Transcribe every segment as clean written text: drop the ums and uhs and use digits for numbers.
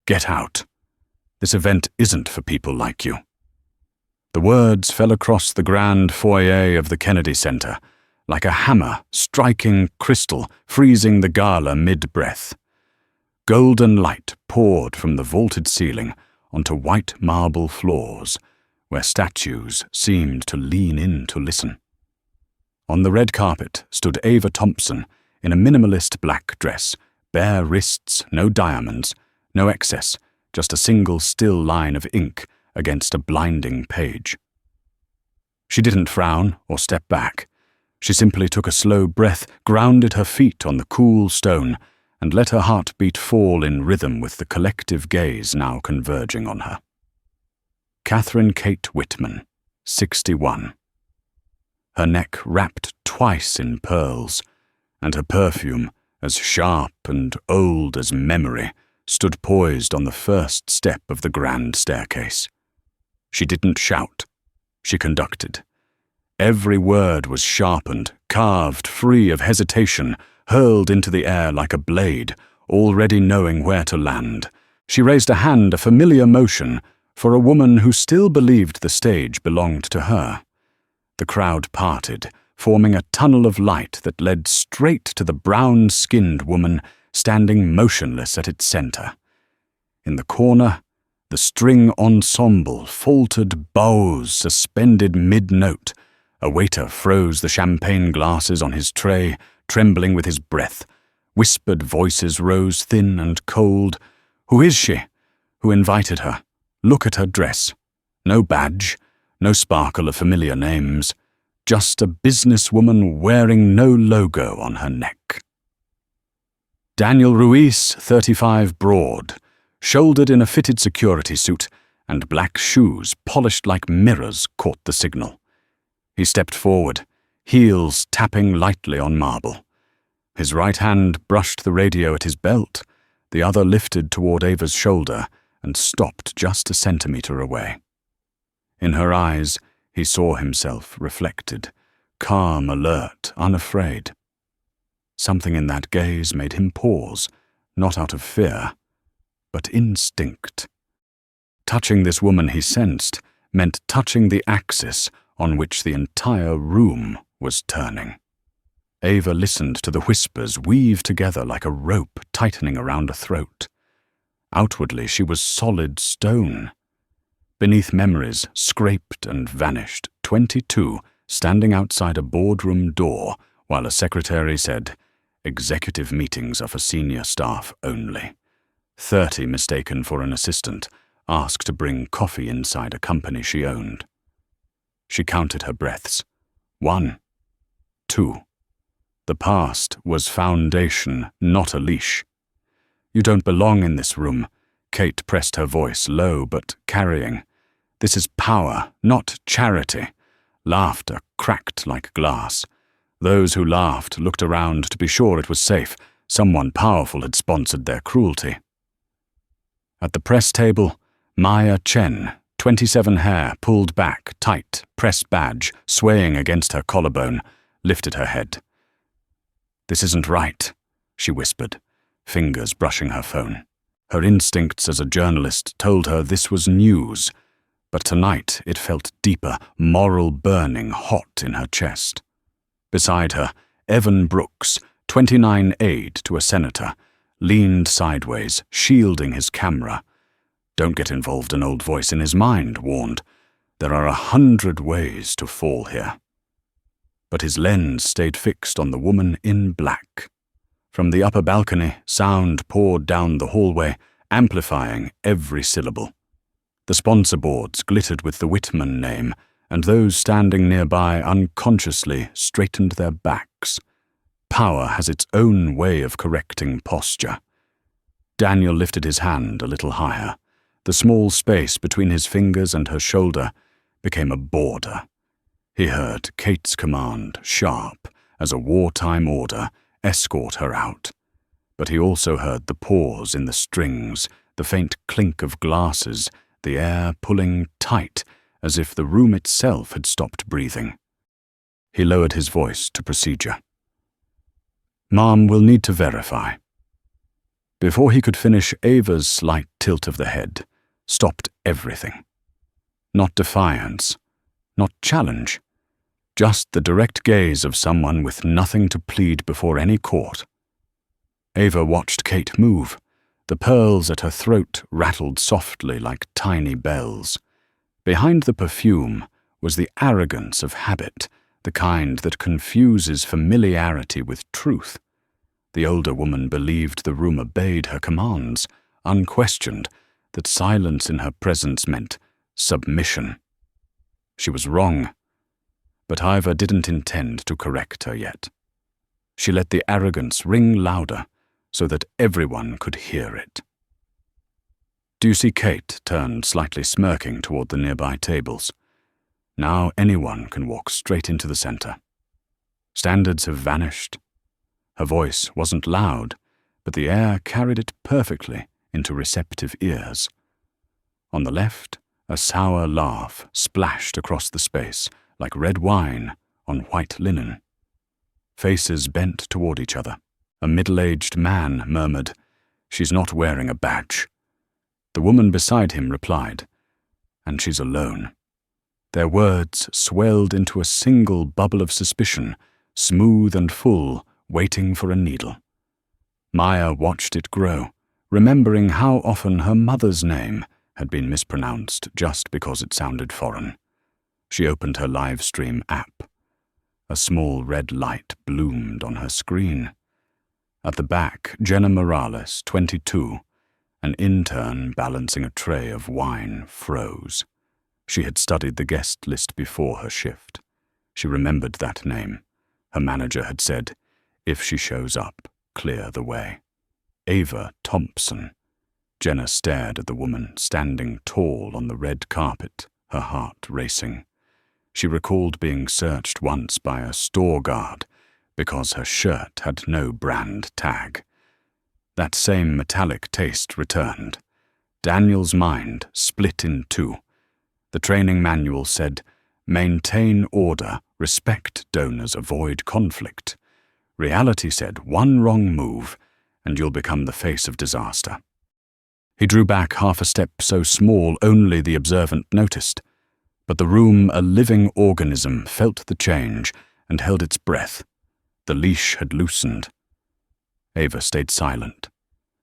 Get out. This event isn't for people like you." The words fell across the grand foyer of the Kennedy Center, like a hammer striking crystal, freezing the gala mid-breath. Golden light poured from the vaulted ceiling onto white marble floors, where statues seemed to lean in to listen. On the red carpet stood Ava Thompson in a minimalist black dress, bare wrists, no diamonds, no excess, just a single still line of ink against a blinding page. She didn't frown or step back. She simply took a slow breath, grounded her feet on the cool stone, and let her heartbeat fall in rhythm with the collective gaze now converging on her. Catherine Kate Whitman, 61. Her neck wrapped twice in pearls, and her perfume, as sharp and old as memory, stood poised on the first step of the grand staircase. She didn't shout. She conducted. Every word was sharpened, carved free of hesitation, hurled into the air like a blade, already knowing where to land. She raised a hand, a familiar motion, for a woman who still believed the stage belonged to her. The crowd parted, forming a tunnel of light that led straight to the brown-skinned woman standing motionless at its center. In the corner, the string ensemble faltered bows suspended mid-note. A waiter froze the champagne glasses on his tray, trembling with his breath. Whispered voices rose thin and cold. Who is she? Who invited her? Look at her dress. No badge, no sparkle of familiar names. Just a businesswoman wearing no logo on her neck. Daniel Ruiz, 35 broad, shouldered in a fitted security suit, and black shoes polished like mirrors caught the signal. He stepped forward, heels tapping lightly on marble. His right hand brushed the radio at his belt, the other lifted toward Ava's shoulder and stopped just a centimeter away. In her eyes, he saw himself reflected, calm, alert, unafraid. Something in that gaze made him pause, not out of fear, but instinct. Touching this woman, he sensed, meant touching the axis on which the entire room was turning. Ava listened to the whispers weave together like a rope tightening around a throat. Outwardly, she was solid stone. Beneath memories scraped and vanished, 22, standing outside a boardroom door while a secretary said, "Executive meetings are for senior staff only." 30 mistaken for an assistant, asked to bring coffee inside a company she owned. She counted her breaths. 1, 2. The past was foundation, not a leash. "You don't belong in this room." Kate pressed her voice, low but carrying. "This is power, not charity." Laughter cracked like glass. Those who laughed looked around to be sure it was safe. Someone powerful had sponsored their cruelty. At the press table, Maya Chen, 27 hair pulled back, tight, press badge swaying against her collarbone, lifted her head. "This isn't right," she whispered, fingers brushing her phone. Her instincts as a journalist told her this was news, but tonight it felt deeper, moral burning hot in her chest. Beside her, Evan Brooks, 29 aide to a senator, leaned sideways, shielding his camera. "Don't get involved," an old voice in his mind warned. "There are 100 ways to fall here." But his lens stayed fixed on the woman in black. From the upper balcony, sound poured down the hallway, amplifying every syllable. The sponsor boards glittered with the Whitman name, and those standing nearby unconsciously straightened their backs. Power has its own way of correcting posture. Daniel lifted his hand a little higher. The small space between his fingers and her shoulder became a border. He heard Kate's command, sharp as a wartime order, escort her out. But he also heard the pause in the strings, the faint clink of glasses, the air pulling tight as if the room itself had stopped breathing. He lowered his voice to procedure. "Mom will need to verify." Before he could finish, Ava's slight tilt of the head stopped everything. Not defiance, not challenge, just the direct gaze of someone with nothing to plead before any court. Ava watched Kate move. The pearls at her throat rattled softly like tiny bells. Behind the perfume was the arrogance of habit, the kind that confuses familiarity with truth. The older woman believed the room obeyed her commands, unquestioned, that silence in her presence meant submission. She was wrong, but Ivor didn't intend to correct her yet. She let the arrogance ring louder so that everyone could hear it. Ducey Kate turned slightly smirking toward the nearby tables. Now anyone can walk straight into the center. Standards have vanished. Her voice wasn't loud, but the air carried it perfectly into receptive ears. On the left, a sour laugh splashed across the space like red wine on white linen. Faces bent toward each other. A middle-aged man murmured, "She's not wearing a badge." The woman beside him replied, "And she's alone." Their words swelled into a single bubble of suspicion, smooth and full, waiting for a needle. Maya watched it grow, remembering how often her mother's name had been mispronounced just because it sounded foreign. She opened her live stream app. A small red light bloomed on her screen. At the back, Jenna Morales, 22, an intern balancing a tray of wine, froze. She had studied the guest list before her shift. She remembered that name. Her manager had said, "If she shows up, clear the way." Ava Thompson. Jenna stared at the woman standing tall on the red carpet, her heart racing. She recalled being searched once by a store guard because her shirt had no brand tag. That same metallic taste returned. Daniel's mind split in two. The training manual said, "Maintain order, respect donors, avoid conflict." Reality said, "One wrong move, and you'll become the face of disaster." He drew back half a step so small only the observant noticed. But the room, a living organism, felt the change and held its breath. The leash had loosened. Ava stayed silent.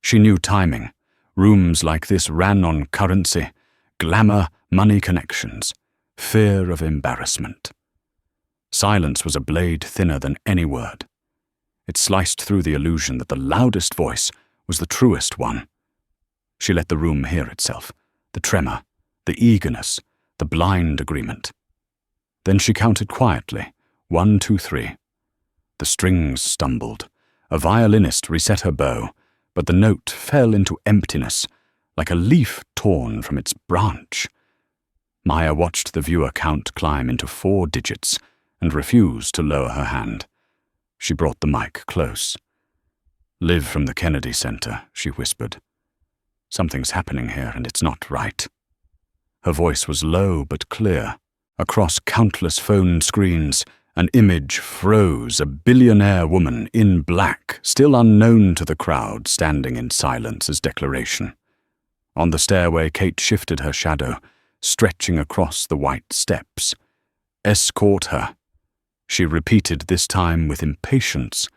She knew timing. Rooms like this ran on currency, glamour, money connections, fear of embarrassment. Silence was a blade thinner than any word. It sliced through the illusion that the loudest voice was the truest one. She let the room hear itself, the tremor, the eagerness, the blind agreement. Then she counted quietly, 1, 2, 3. The strings stumbled. A violinist reset her bow, but the note fell into emptiness, like a leaf torn from its branch. Maya watched the viewer count climb into 4 digits and refused to lower her hand. She brought the mic close. "Liv from the Kennedy Center," she whispered. "Something's happening here and it's not right." Her voice was low but clear. Across countless phone screens, an image froze, a billionaire woman in black, still unknown to the crowd, standing in silence as declaration. On the stairway, Kate shifted her shadow, stretching across the white steps. "Escort her." She repeated this time with impatience.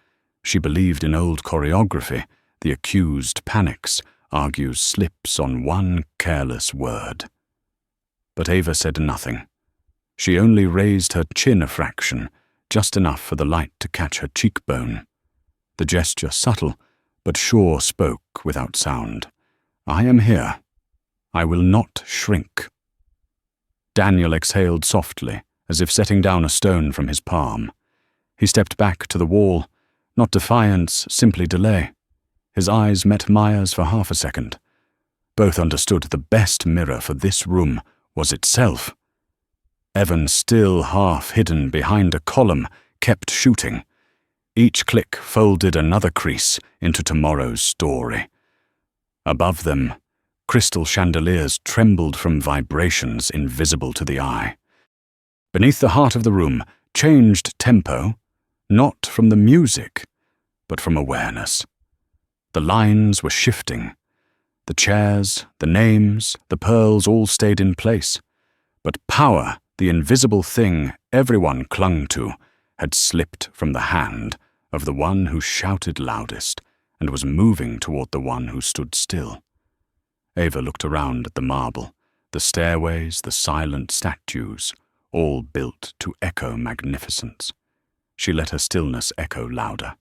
She believed in old choreography. The accused panics, argues slips on one careless word. But Ava said nothing. She only raised her chin a fraction, just enough for the light to catch her cheekbone. The gesture subtle, but sure spoke without sound. "I am here. I will not shrink." Daniel exhaled softly, as if setting down a stone from his palm. He stepped back to the wall, not defiance, simply delay. His eyes met Maya's for half a second. Both understood the best mirror for this room was itself. Evan, still half hidden behind a column, kept shooting. Each click folded another crease into tomorrow's story. Above them, crystal chandeliers trembled from vibrations invisible to the eye. Beneath the heart of the room, changed tempo, not from the music, but from awareness. The lines were shifting. The chairs, the names, the pearls all stayed in place. But power, the invisible thing everyone clung to, had slipped from the hand of the one who shouted loudest and was moving toward the one who stood still. Ava looked around at the marble, the stairways, the silent statues, all built to echo magnificence. She let her stillness echo louder.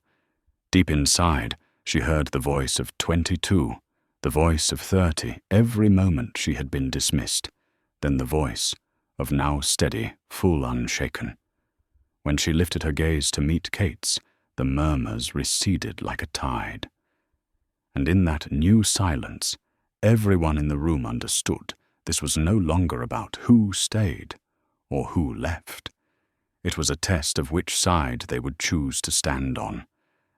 Deep inside, she heard the voice of 22, the voice of 30, every moment she had been dismissed, then the voice of now steady, full unshaken. When she lifted her gaze to meet Kate's, the murmurs receded like a tide. And in that new silence, everyone in the room understood this was no longer about who stayed or who left. It was a test of which side they would choose to stand on,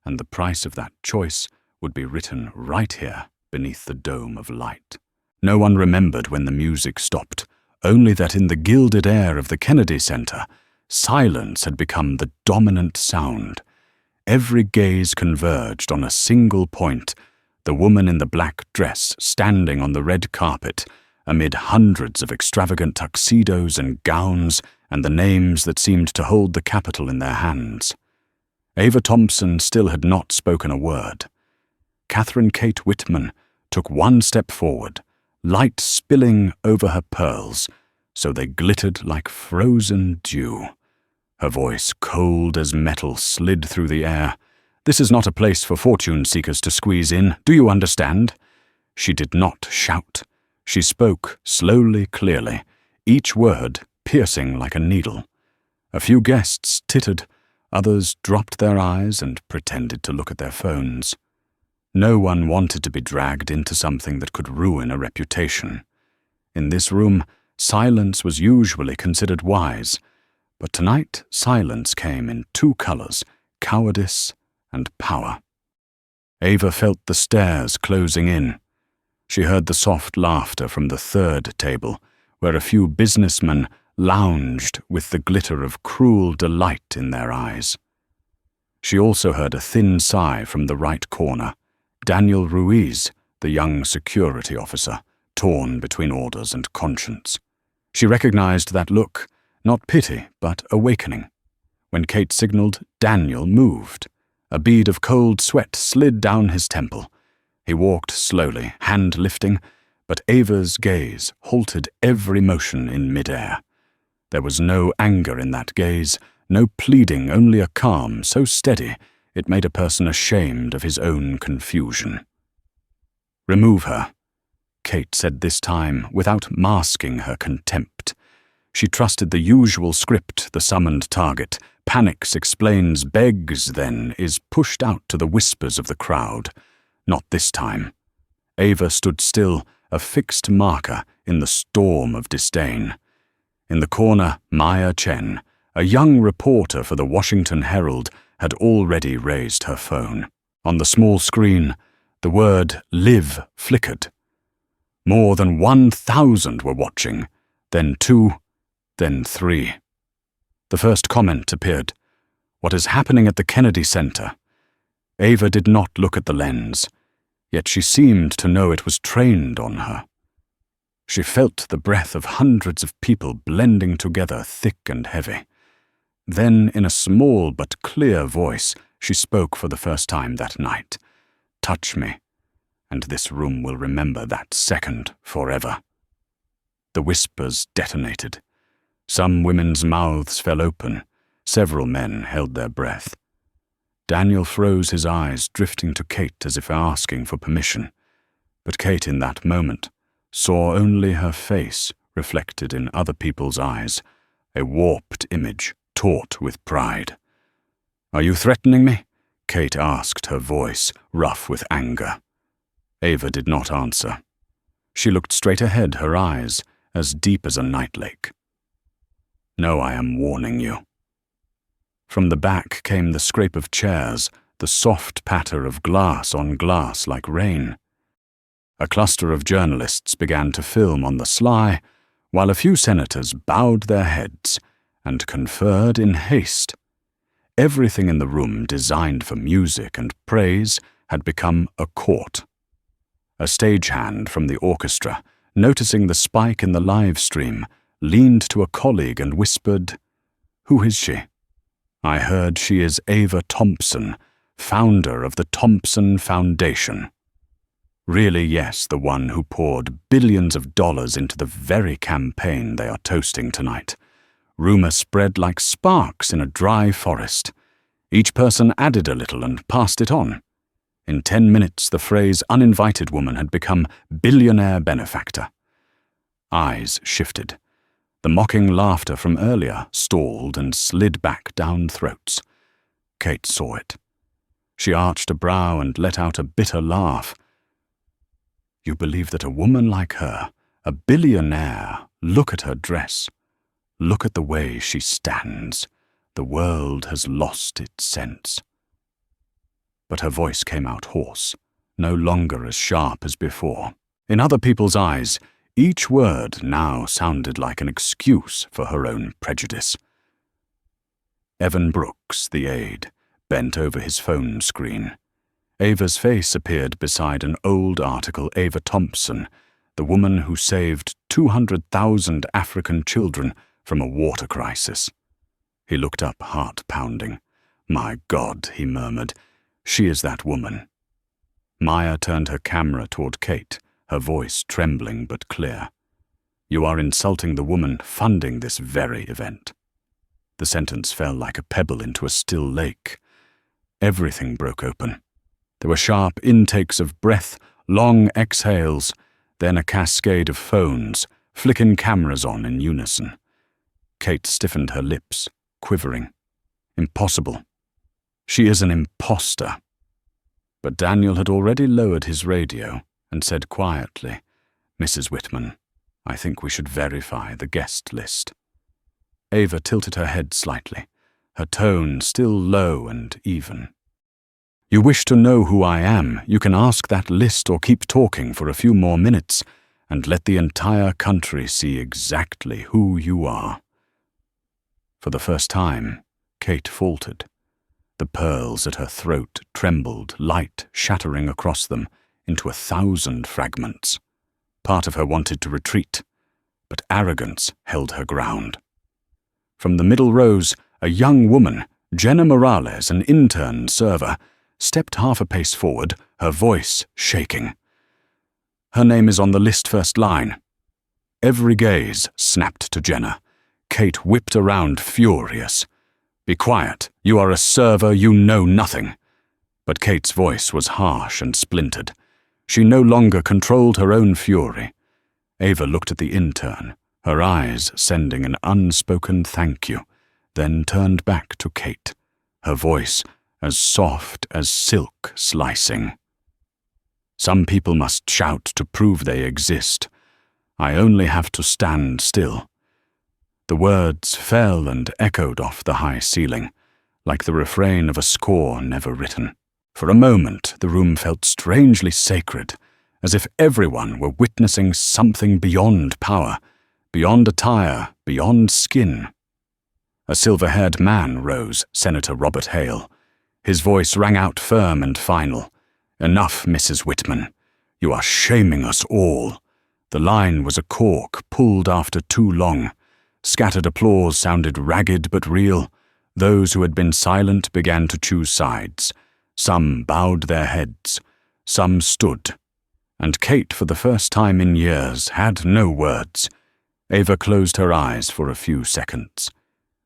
and the price of that choice would be written right here beneath the dome of light. No one remembered when the music stopped, only that in the gilded air of the Kennedy Center, silence had become the dominant sound. Every gaze converged on a single point, the woman in the black dress standing on the red carpet, amid hundreds of extravagant tuxedos and gowns and the names that seemed to hold the Capitol in their hands. Ava Thompson still had not spoken a word. Catherine Kate Whitman took one step forward, light spilling over her pearls, so they glittered like frozen dew. Her voice, cold as metal, slid through the air. "This is not a place for fortune seekers to squeeze in, do you understand?" She did not shout. She spoke slowly, clearly, each word piercing like a needle. A few guests tittered, others dropped their eyes and pretended to look at their phones. No one wanted to be dragged into something that could ruin a reputation. In this room, silence was usually considered wise, but tonight silence came in two colors, cowardice and power. Ava felt the stairs closing in. She heard the soft laughter from the third table, where a few businessmen lounged with the glitter of cruel delight in their eyes. She also heard a thin sigh from the right corner. Daniel Ruiz, the young security officer, torn between orders and conscience. She recognized that look, not pity, but awakening. When Kate signaled, Daniel moved. A bead of cold sweat slid down his temple. He walked slowly, hand lifting, but Ava's gaze halted every motion in midair. There was no anger in that gaze, no pleading, only a calm so steady it made a person ashamed of his own confusion. "Remove her," Kate said this time, without masking her contempt. She trusted the usual script, the summoned target. Panics, explains, begs, then, is pushed out to the whispers of the crowd. Not this time. Ava stood still, a fixed marker in the storm of disdain. In the corner, Maya Chen, a young reporter for the Washington Herald, had already raised her phone. On the small screen, the word "live" flickered. More than 1,000 were watching, then 2, then 3. The first comment appeared. "What is happening at the Kennedy Center?" Ava did not look at the lens, yet she seemed to know it was trained on her. She felt the breath of hundreds of people blending together, thick and heavy. Then, in a small but clear voice, she spoke for the first time that night. "Touch me, and this room will remember that second forever." The whispers detonated. Some women's mouths fell open. Several men held their breath. Daniel froze his eyes, drifting to Kate as if asking for permission. But Kate, in that moment, saw only her face reflected in other people's eyes, a warped image taut with pride. "Are you threatening me?" Kate asked, her voice rough with anger. Ava did not answer. She looked straight ahead, her eyes as deep as a night lake. "No, I am warning you." From the back came the scrape of chairs, the soft patter of glass on glass like rain. A cluster of journalists began to film on the sly, while a few senators bowed their heads and conferred in haste. Everything in the room designed for music and praise had become a court. A stagehand from the orchestra, noticing the spike in the live stream, leaned to a colleague and whispered, "Who is she?" "I heard she is Ava Thompson, founder of the Thompson Foundation." Really, yes, the one who poured billions of dollars into the very campaign they are toasting tonight. Rumor spread like sparks in a dry forest. Each person added a little and passed it on. In 10 minutes, the phrase uninvited woman had become billionaire benefactor. Eyes shifted. The mocking laughter from earlier stalled and slid back down throats. Kate saw it. She arched a brow and let out a bitter laugh. "You believe that a woman like her, a billionaire, look at her dress. Look at the way she stands. The world has lost its sense." But her voice came out hoarse, no longer as sharp as before. In other people's eyes, each word now sounded like an excuse for her own prejudice. Evan Brooks, the aide, bent over his phone screen. Ava's face appeared beside an old article. Ava Thompson, the woman who saved 200,000 African children from a water crisis. He looked up, heart pounding. "My God," he murmured, "she is that woman." Maya turned her camera toward Kate, her voice trembling but clear. "You are insulting the woman funding this very event." The sentence fell like a pebble into a still lake. Everything broke open. There were sharp intakes of breath, long exhales, then a cascade of phones, flicking cameras on in unison. Kate stiffened her lips, quivering. Impossible. She is an imposter. But Daniel had already lowered his radio and said quietly, "Mrs. Whitman, I think we should verify the guest list." Ava tilted her head slightly, her tone still low and even. "You wish to know who I am, you can ask that list or keep talking for a few more minutes and let the entire country see exactly who you are." For the first time, Kate faltered. The pearls at her throat trembled, light shattering across them into 1,000 fragments. Part of her wanted to retreat, but arrogance held her ground. From the middle rows, a young woman, Jenna Morales, an intern server, stepped half a pace forward, her voice shaking. "Her name is on the list first line." Every gaze snapped to Jenna. Kate whipped around, furious. "Be quiet. You are a server. You know nothing." But Kate's voice was harsh and splintered. She no longer controlled her own fury. Ava looked at the intern, her eyes sending an unspoken thank you, then turned back to Kate, her voice as soft as silk slicing. "Some people must shout to prove they exist. I only have to stand still." The words fell and echoed off the high ceiling, like the refrain of a score never written. For a moment, the room felt strangely sacred, as if everyone were witnessing something beyond power, beyond attire, beyond skin. A silver-haired man rose, Senator Robert Hale. His voice rang out firm and final. "Enough, Mrs. Whitman. You are shaming us all." The line was a cork pulled after too long. Scattered applause sounded ragged but real. Those who had been silent began to choose sides. Some bowed their heads. Some stood. And Kate, for the first time in years, had no words. Ava closed her eyes for a few seconds.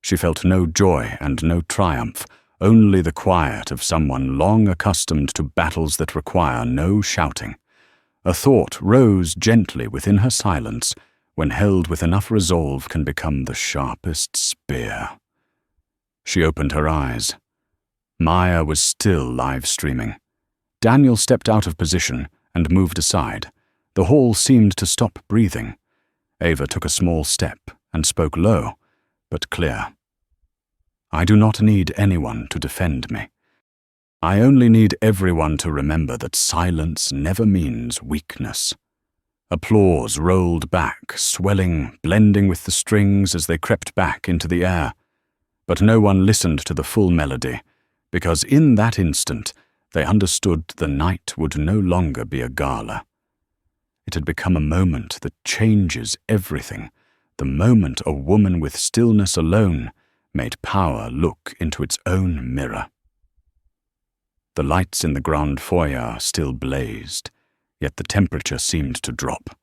She felt no joy and no triumph, only the quiet of someone long accustomed to battles that require no shouting. A thought rose gently within her silence, when held with enough resolve can become the sharpest spear. She opened her eyes. Maya was still live streaming. Daniel stepped out of position and moved aside. The hall seemed to stop breathing. Ava took a small step and spoke low, but clear. "I do not need anyone to defend me. I only need everyone to remember that silence never means weakness." Applause rolled back, swelling, blending with the strings as they crept back into the air. But no one listened to the full melody, because in that instant, They understood the night would no longer be a gala. It had become a moment that changes everything, the moment a woman with stillness alone made power look into its own mirror. The lights in the grand foyer still blazed, yet the temperature seemed to drop.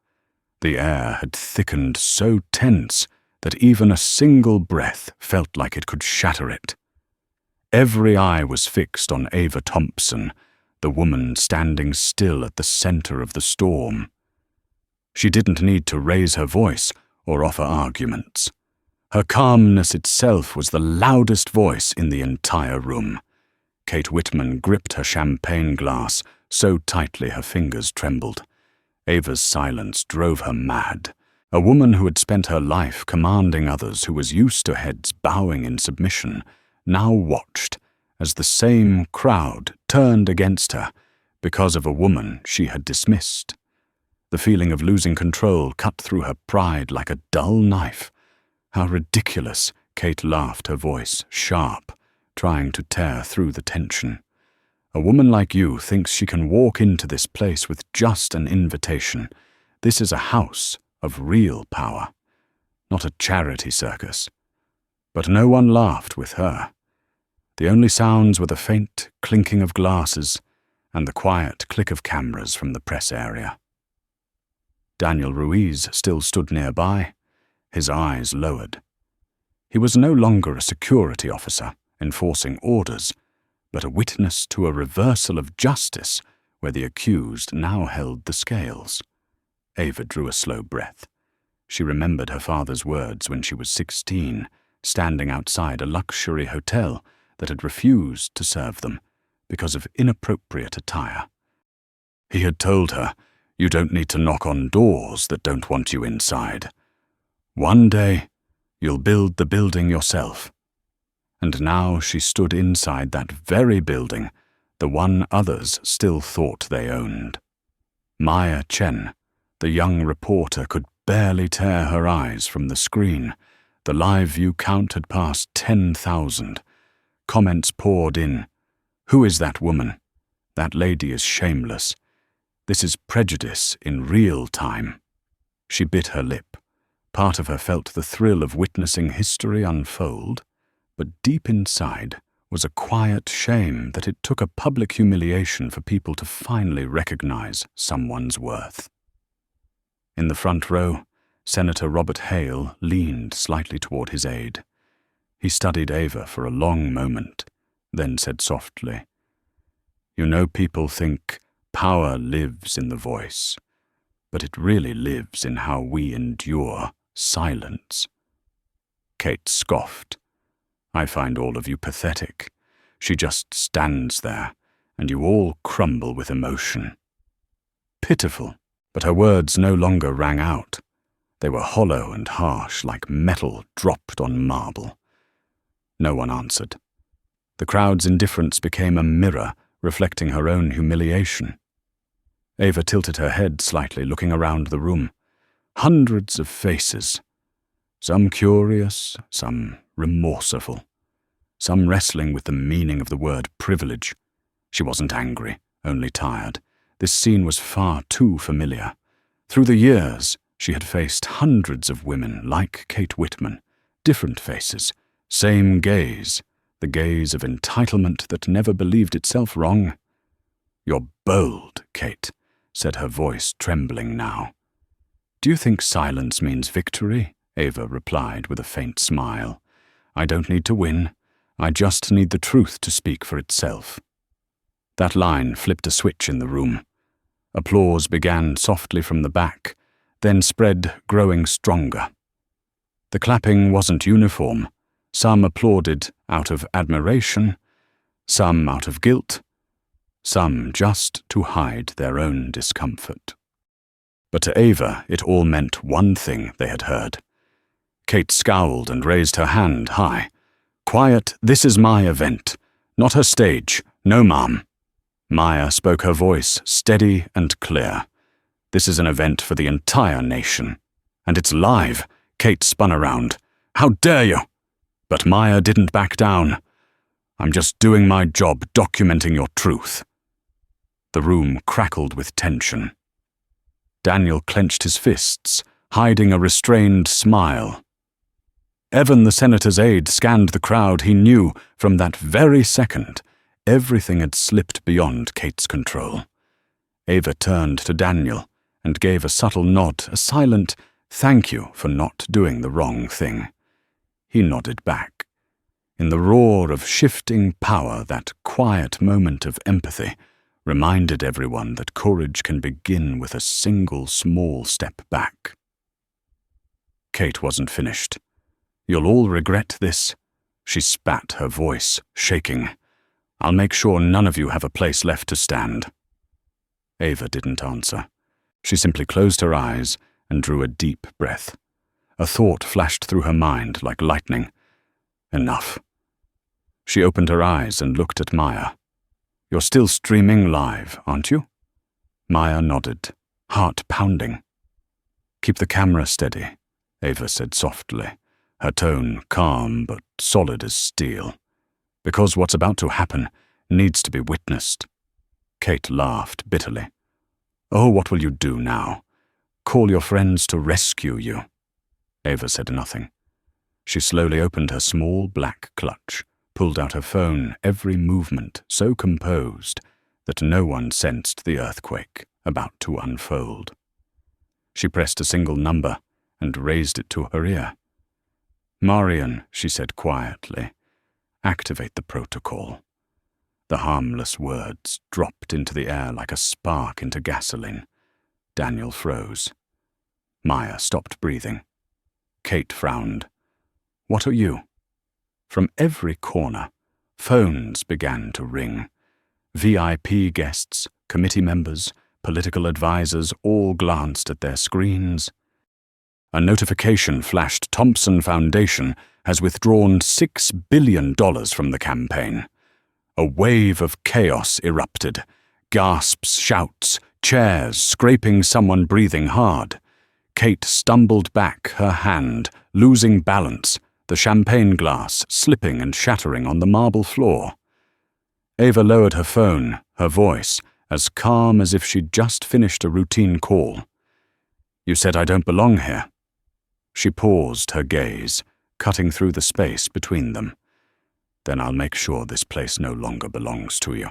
The air had thickened so tense that even a single breath felt like it could shatter it. Every eye was fixed on Ava Thompson, the woman standing still at the center of the storm. She didn't need to raise her voice or offer arguments. Her calmness itself was the loudest voice in the entire room. Kate Whitman gripped her champagne glass so tightly her fingers trembled. Ava's silence drove her mad. A woman who had spent her life commanding others, who was used to heads bowing in submission, now watched as the same crowd turned against her because of a woman she had dismissed. The feeling of losing control cut through her pride like a dull knife. How ridiculous, Kate laughed, her voice sharp, trying to tear through the tension. A woman like you thinks she can walk into this place with just an invitation. This is a house of real power, not a charity circus. But no one laughed with her. The only sounds were the faint clinking of glasses and the quiet click of cameras from the press area. Daniel Ruiz still stood nearby, his eyes lowered. He was no longer a security officer enforcing orders, but a witness to a reversal of justice where the accused now held the scales. Ava drew a slow breath. She remembered her father's words when she was 16, standing outside a luxury hotel that had refused to serve them because of inappropriate attire. He had told her, "You don't need to knock on doors that don't want you inside. One day, you'll build the building yourself." And now she stood inside that very building, the one others still thought they owned. Maya Chen, the young reporter, could barely tear her eyes from the screen. The live view count had passed 10,000. Comments poured in. "Who is that woman? That lady is shameless. This is prejudice in real time." She bit her lip. Part of her felt the thrill of witnessing history unfold, but deep inside was a quiet shame that it took a public humiliation for people to finally recognize someone's worth. In the front row, Senator Robert Hale leaned slightly toward his aide. He studied Ava for a long moment, then said softly, "You know, people think power lives in the voice, but it really lives in how we endure silence." Kate scoffed. "I find all of you pathetic. She just stands there, and you all crumble with emotion." Pitiful, but her words no longer rang out. They were hollow and harsh, like metal dropped on marble. No one answered. The crowd's indifference became a mirror, reflecting her own humiliation. Ava tilted her head slightly, looking around the room. Hundreds of faces. Some curious, some remorseful, some wrestling with the meaning of the word privilege. She wasn't angry, only tired. This scene was far too familiar. Through the years, she had faced hundreds of women like Kate Whitman, different faces, same gaze, the gaze of entitlement that never believed itself wrong. "You're bold, Kate," said her voice trembling now. "Do you think silence means victory?" Ava replied with a faint smile. "I don't need to win. I just need the truth to speak for itself." That line flipped a switch in the room. Applause began softly from the back, then spread, growing stronger. The clapping wasn't uniform. Some applauded out of admiration, some out of guilt, some just to hide their own discomfort. But to Ava, it all meant one thing they had heard. Kate scowled and raised her hand high. "Quiet, this is my event, not her stage, no ma'am." Maya spoke, her voice steady and clear. "This is an event for the entire nation. And it's live." Kate spun around. "How dare you!" But Maya didn't back down. "I'm just doing my job, documenting your truth." The room crackled with tension. Daniel clenched his fists, hiding a restrained smile. Evan, the senator's aide, scanned the crowd. He knew, from that very second, everything had slipped beyond Kate's control. Ava turned to Daniel and gave a subtle nod, a silent thank you for not doing the wrong thing. He nodded back. In the roar of shifting power, that quiet moment of empathy reminded everyone that courage can begin with a single small step back. Kate wasn't finished. "You'll all regret this," she spat, her voice shaking. "I'll make sure none of you have a place left to stand." Ava didn't answer. She simply closed her eyes and drew a deep breath. A thought flashed through her mind like lightning. Enough. She opened her eyes and looked at Maya. "You're still streaming live, aren't you?" Maya nodded, heart pounding. "Keep the camera steady," Ava said softly, her tone calm but solid as steel. "Because what's about to happen needs to be witnessed." Kate laughed bitterly. "Oh, what will you do now? Call your friends to rescue you?" Ava said nothing. She slowly opened her small black clutch, pulled out her phone, every movement so composed that no one sensed the earthquake about to unfold. She pressed a single number and raised it to her ear. "Marion," she said quietly, "activate the protocol." The harmless words dropped into the air like a spark into gasoline. Daniel froze. Maya stopped breathing. Kate frowned. "What are you?" From every corner, phones began to ring. VIP guests, committee members, political advisors all glanced at their screens. A notification flashed. Thompson Foundation has withdrawn $6 billion from the campaign. A wave of chaos erupted. Gasps, shouts, chairs scraping, someone breathing hard. Kate stumbled back, her hand losing balance, the champagne glass slipping and shattering on the marble floor. Ava lowered her phone, her voice as calm as if she'd just finished a routine call. "You said I don't belong here." She paused, her gaze cutting through the space between them. "Then I'll make sure this place no longer belongs to you."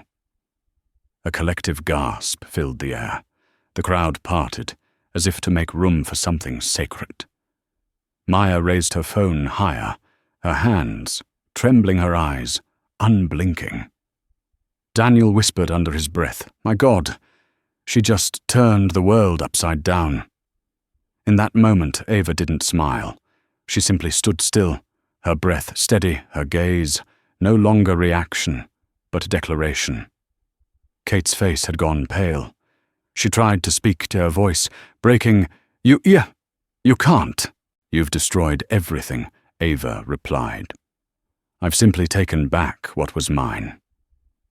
A collective gasp filled the air. The crowd parted, as if to make room for something sacred. Maya raised her phone higher, her hands, trembling, her eyes, unblinking. Daniel whispered under his breath, "My God, she just turned the world upside down." In that moment, Ava didn't smile. She simply stood still, her breath steady, her gaze no longer reaction, but declaration. Kate's face had gone pale. She tried to speak to her voice, breaking, You can't." "You've destroyed everything," Ava replied. "I've simply taken back what was mine."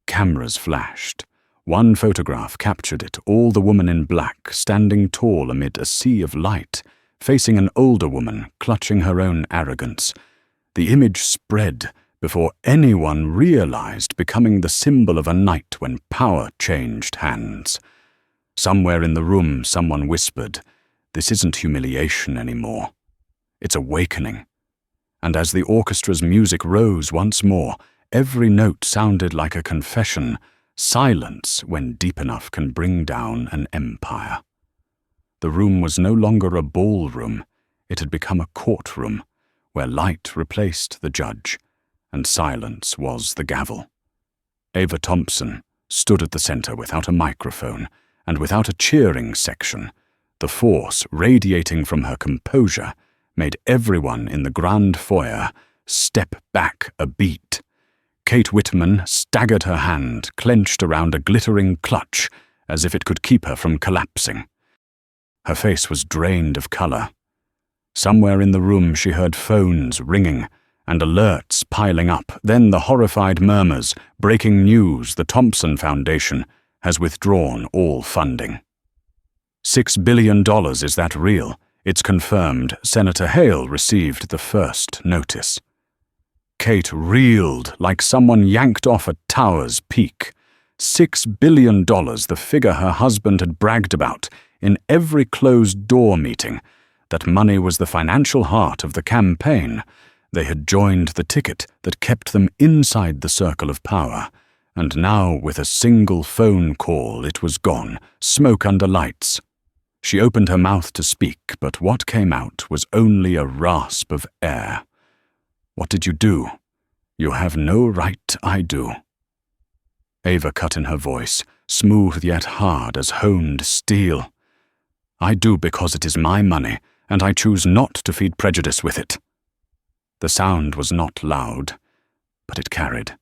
Cameras flashed. One photograph captured it, all the woman in black, standing tall amid a sea of light, facing an older woman, clutching her own arrogance. The image spread before anyone realized, becoming the symbol of a night when power changed hands. Somewhere in the room, someone whispered, "This isn't humiliation anymore. It's awakening." And as the orchestra's music rose once more, every note sounded like a confession. Silence, when deep enough, can bring down an empire. The room was no longer a ballroom. It had become a courtroom, where light replaced the judge, and silence was the gavel. Ava Thompson stood at the center without a microphone and without a cheering section. The force radiating from her composure made everyone in the grand foyer step back a beat. Kate Whitman staggered, her hand clenched around a glittering clutch as if it could keep her from collapsing. Her face was drained of color. Somewhere in the room she heard phones ringing and alerts piling up, then the horrified murmurs, breaking news: the Thompson Foundation has withdrawn all funding. $6 billion, is that real? It's confirmed. Senator Hale received the first notice. Kate reeled like someone yanked off a tower's peak. $6 billion, the figure her husband had bragged about in every closed-door meeting. That money was the financial heart of the campaign. They had joined the ticket that kept them inside the circle of power. And now, with a single phone call, it was gone, smoke under lights. She opened her mouth to speak, but what came out was only a rasp of air. "What did you do?" "You have no right, I do." Ava cut in her voice, smooth yet hard as honed steel. "I do because it is my money, and I choose not to feed prejudice with it." The sound was not loud, but it carried.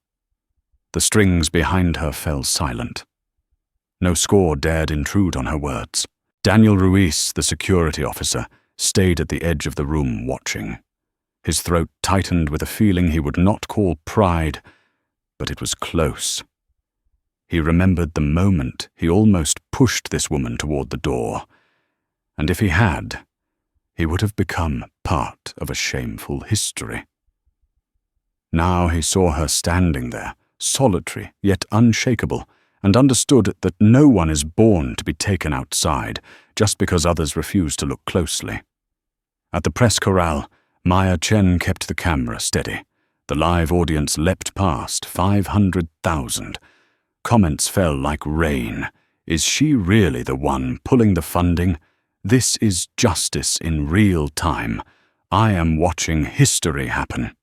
The strings behind her fell silent. No score dared intrude on her words. Daniel Ruiz, the security officer, stayed at the edge of the room watching. His throat tightened with a feeling he would not call pride, but it was close. He remembered the moment he almost pushed this woman toward the door, and if he had, he would have become part of a shameful history. Now he saw her standing there, solitary yet unshakable, and understood that no one is born to be taken outside just because others refuse to look closely. At the press corral, Maya Chen kept the camera steady. The live audience leapt past 500,000. Comments fell like rain. Is she really the one pulling the funding? This is justice in real time. I am watching history happen.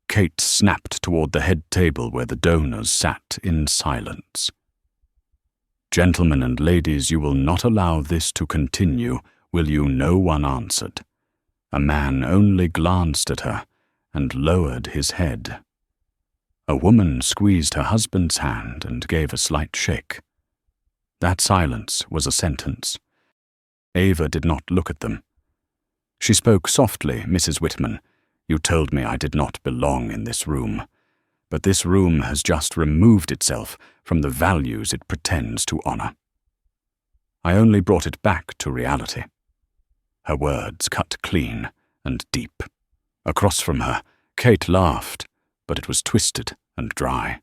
Kate snapped toward the head table where the donors sat in silence. "Gentlemen and ladies, you will not allow this to continue, will you?" No one answered. A man only glanced at her and lowered his head. A woman squeezed her husband's hand and gave a slight shake. That silence was a sentence. Ava did not look at them. She spoke softly, "Mrs. Whitman, you told me I did not belong in this room, but this room has just removed itself from the values it pretends to honor. I only brought it back to reality." Her words cut clean and deep. Across from her, Kate laughed, but it was twisted and dry.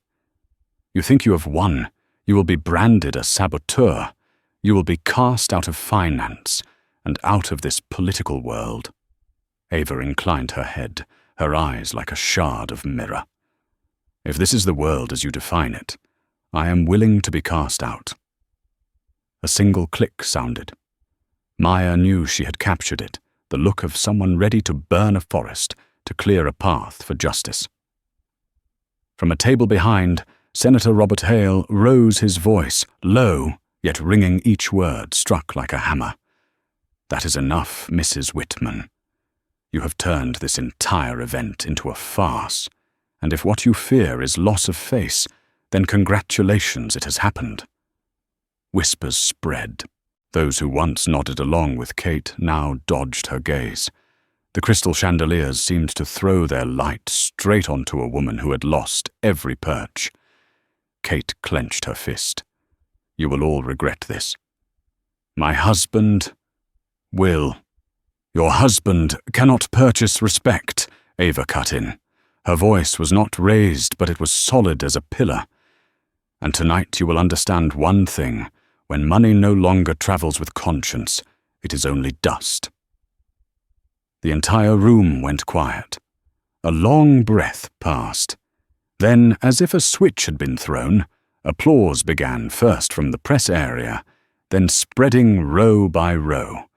"You think you have won. You will be branded a saboteur. You will be cast out of finance and out of this political world." Ava inclined her head, her eyes like a shard of mirror. "If this is the world as you define it, I am willing to be cast out." A single click sounded. Maya knew she had captured it, the look of someone ready to burn a forest to clear a path for justice. From a table behind, Senator Robert Hale rose his voice, low, yet ringing each word struck like a hammer. "That is enough, Mrs. Whitman. You have turned this entire event into a farce, and if what you fear is loss of face, then congratulations, it has happened." Whispers spread. Those who once nodded along with Kate now dodged her gaze. The crystal chandeliers seemed to throw their light straight onto a woman who had lost every perch. Kate clenched her fist. "You will all regret this." "My husband will." "Your husband cannot purchase respect," Ava cut in. Her voice was not raised, but it was solid as a pillar. "And tonight you will understand one thing. When money no longer travels with conscience, it is only dust." The entire room went quiet. A long breath passed. Then, as if a switch had been thrown, applause began first from the press area, then spreading row by row.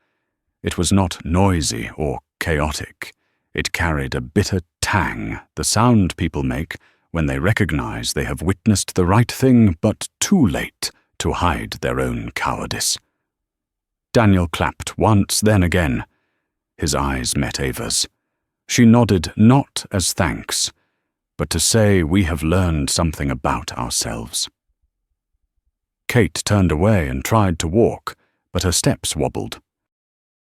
It was not noisy or chaotic. It carried a bitter tang, the sound people make when they recognize they have witnessed the right thing but too late to hide their own cowardice. Daniel clapped once, then again. His eyes met Ava's. She nodded not as thanks, but to say we have learned something about ourselves. Kate turned away and tried to walk, but her steps wobbled.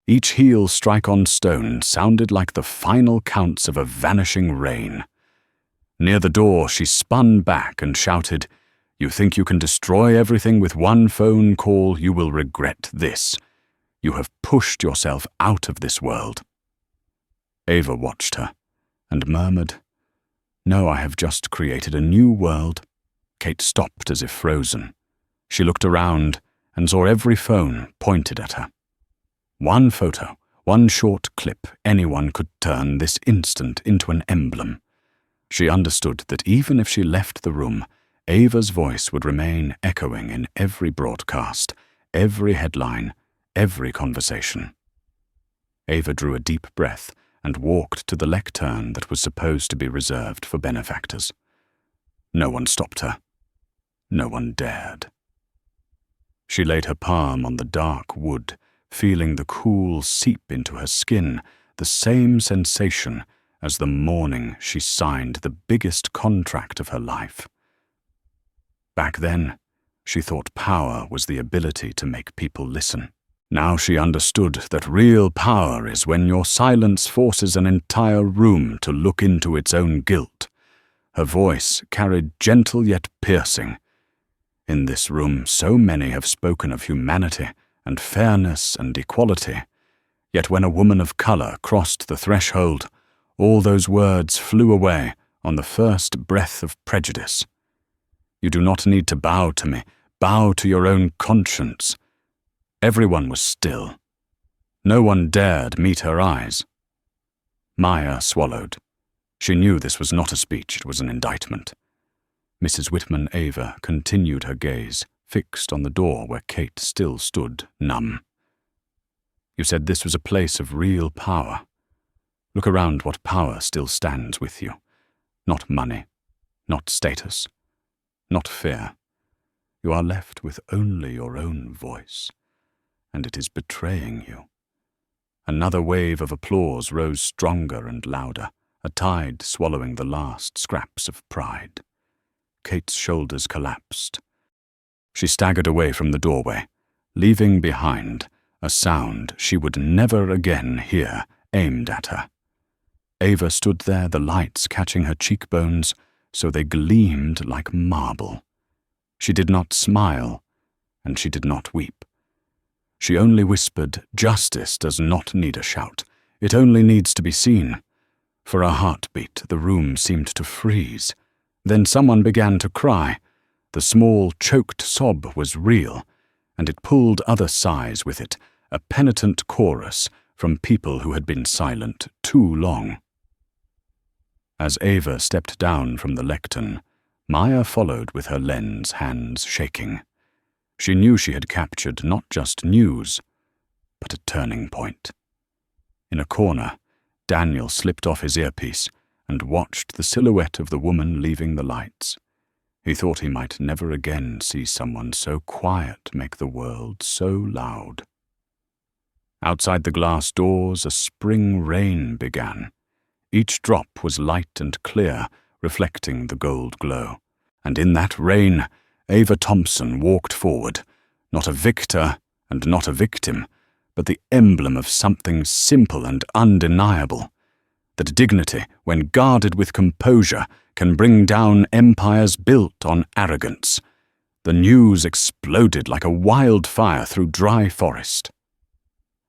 Each heel strike on stone sounded like the final counts of a vanishing rain. Near the door, she spun back and shouted, "You think you can destroy everything with one phone call? You will regret this. You have pushed yourself out of this world." Ava watched her and murmured, "No, I have just created a new world." Kate stopped as if frozen. She looked around and saw every phone pointed at her. One photo, one short clip, anyone could turn this instant into an emblem. She understood that even if she left the room, Ava's voice would remain echoing in every broadcast, every headline, every conversation. Ava drew a deep breath and walked to the lectern that was supposed to be reserved for benefactors. No one stopped her. No one dared. She laid her palm on the dark wood, feeling the cool seep into her skin, the same sensation as the morning she signed the biggest contract of her life. Back then, she thought power was the ability to make people listen. Now she understood that real power is when your silence forces an entire room to look into its own guilt. Her voice carried gentle yet piercing. In this room, so many have spoken of humanity and fairness and equality, yet when a woman of color crossed the threshold, all those words flew away on the first breath of prejudice. You do not need to bow to me. Bow to your own conscience. Everyone was still. No one dared meet her eyes. Maya swallowed. She knew this was not a speech, it was an indictment. Mrs. Whitman Ava continued her gaze, fixed on the door where Kate still stood, numb. You said this was a place of real power. Look around what power still stands with you. Not money, not status, not fear. You are left with only your own voice, and it is betraying you. Another wave of applause rose stronger and louder, a tide swallowing the last scraps of pride. Kate's shoulders collapsed. She staggered away from the doorway, leaving behind a sound she would never again hear aimed at her. Ava stood there, the lights catching her cheekbones so they gleamed like marble. She did not smile, and she did not weep. She only whispered, "Justice does not need a shout. It only needs to be seen." For a heartbeat, the room seemed to freeze. Then someone began to cry. The small, choked sob was real, and it pulled other sighs with it, a penitent chorus from people who had been silent too long. As Ava stepped down from the lectern, Maya followed with her lens, hands shaking. She knew she had captured not just news, but a turning point. In a corner, Daniel slipped off his earpiece and watched the silhouette of the woman leaving the lights. He thought he might never again see someone so quiet make the world so loud. Outside the glass doors, a spring rain began. Each drop was light and clear, reflecting the gold glow. And in that rain, Ava Thompson walked forward, not a victor and not a victim, but the emblem of something simple and undeniable. That dignity, when guarded with composure, can bring down empires built on arrogance. The news exploded like a wildfire through dry forest.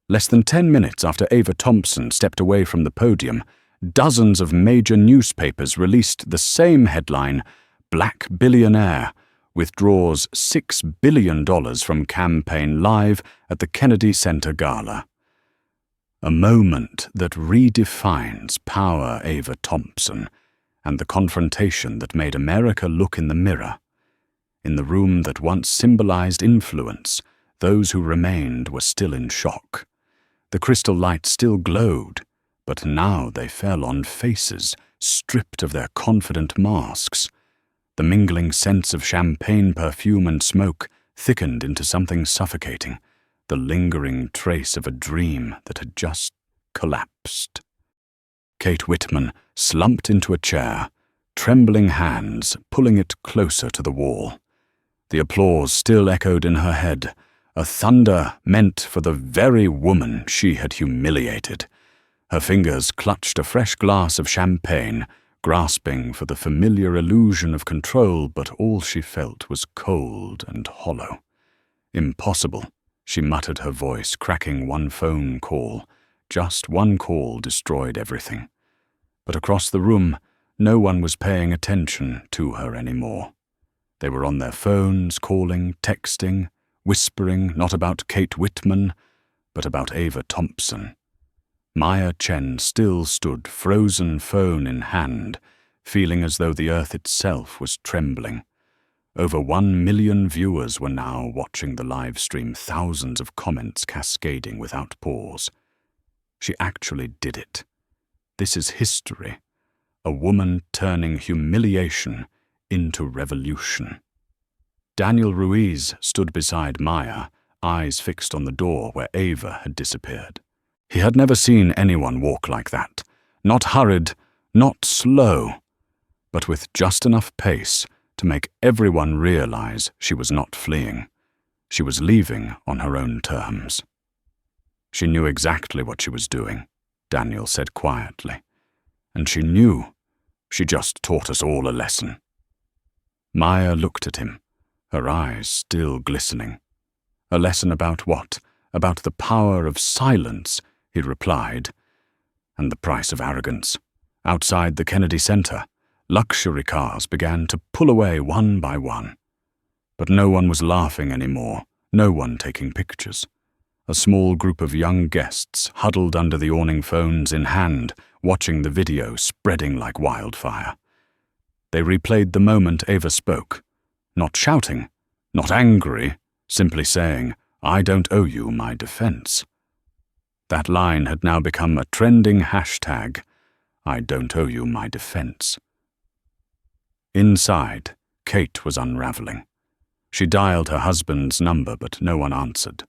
Less than 10 minutes after Ava Thompson stepped away from the podium, dozens of major newspapers released the same headline, "Black Billionaire withdraws $6 billion from campaign live at the Kennedy Center Gala." A moment that redefines power Ava Thompson and the confrontation that made America look in the mirror. In the room that once symbolized influence, those who remained were still in shock. The crystal light still glowed, but now they fell on faces stripped of their confident masks. The mingling scents of champagne perfume and smoke thickened into something suffocating, the lingering trace of a dream that had just collapsed. Kate Whitman slumped into a chair, trembling hands pulling it closer to the wall. The applause still echoed in her head, a thunder meant for the very woman she had humiliated. Her fingers clutched a fresh glass of champagne, grasping for the familiar illusion of control, but all she felt was cold and hollow. Impossible, she muttered, her voice cracking. One phone call. Just one call destroyed everything. But across the room, no one was paying attention to her anymore. They were on their phones, calling, texting, whispering not about Kate Whitman, but about Ava Thompson. Maya Chen still stood, frozen phone in hand, feeling as though the earth itself was trembling. Over 1 million viewers were now watching the live stream, thousands of comments cascading without pause. She actually did it. This is history. A woman turning humiliation into revolution. Daniel Ruiz stood beside Maya, eyes fixed on the door where Ava had disappeared. He had never seen anyone walk like that. Not hurried, not slow, but with just enough pace to make everyone realize she was not fleeing. She was leaving on her own terms. She knew exactly what she was doing, Daniel said quietly. And she knew. She just taught us all a lesson. Maya looked at him, her eyes still glistening. A lesson about what? About the power of silence, he replied. And the price of arrogance. Outside the Kennedy Center, luxury cars began to pull away one by one. But no one was laughing anymore, no one taking pictures. A small group of young guests huddled under the awning, phones in hand, watching the video spreading like wildfire. They replayed the moment Ava spoke, not shouting, not angry, simply saying, "I don't owe you my defense." That line had now become a trending hashtag, "I don't owe you my defense." Inside, Kate was unraveling. She dialed her husband's number, but no one answered.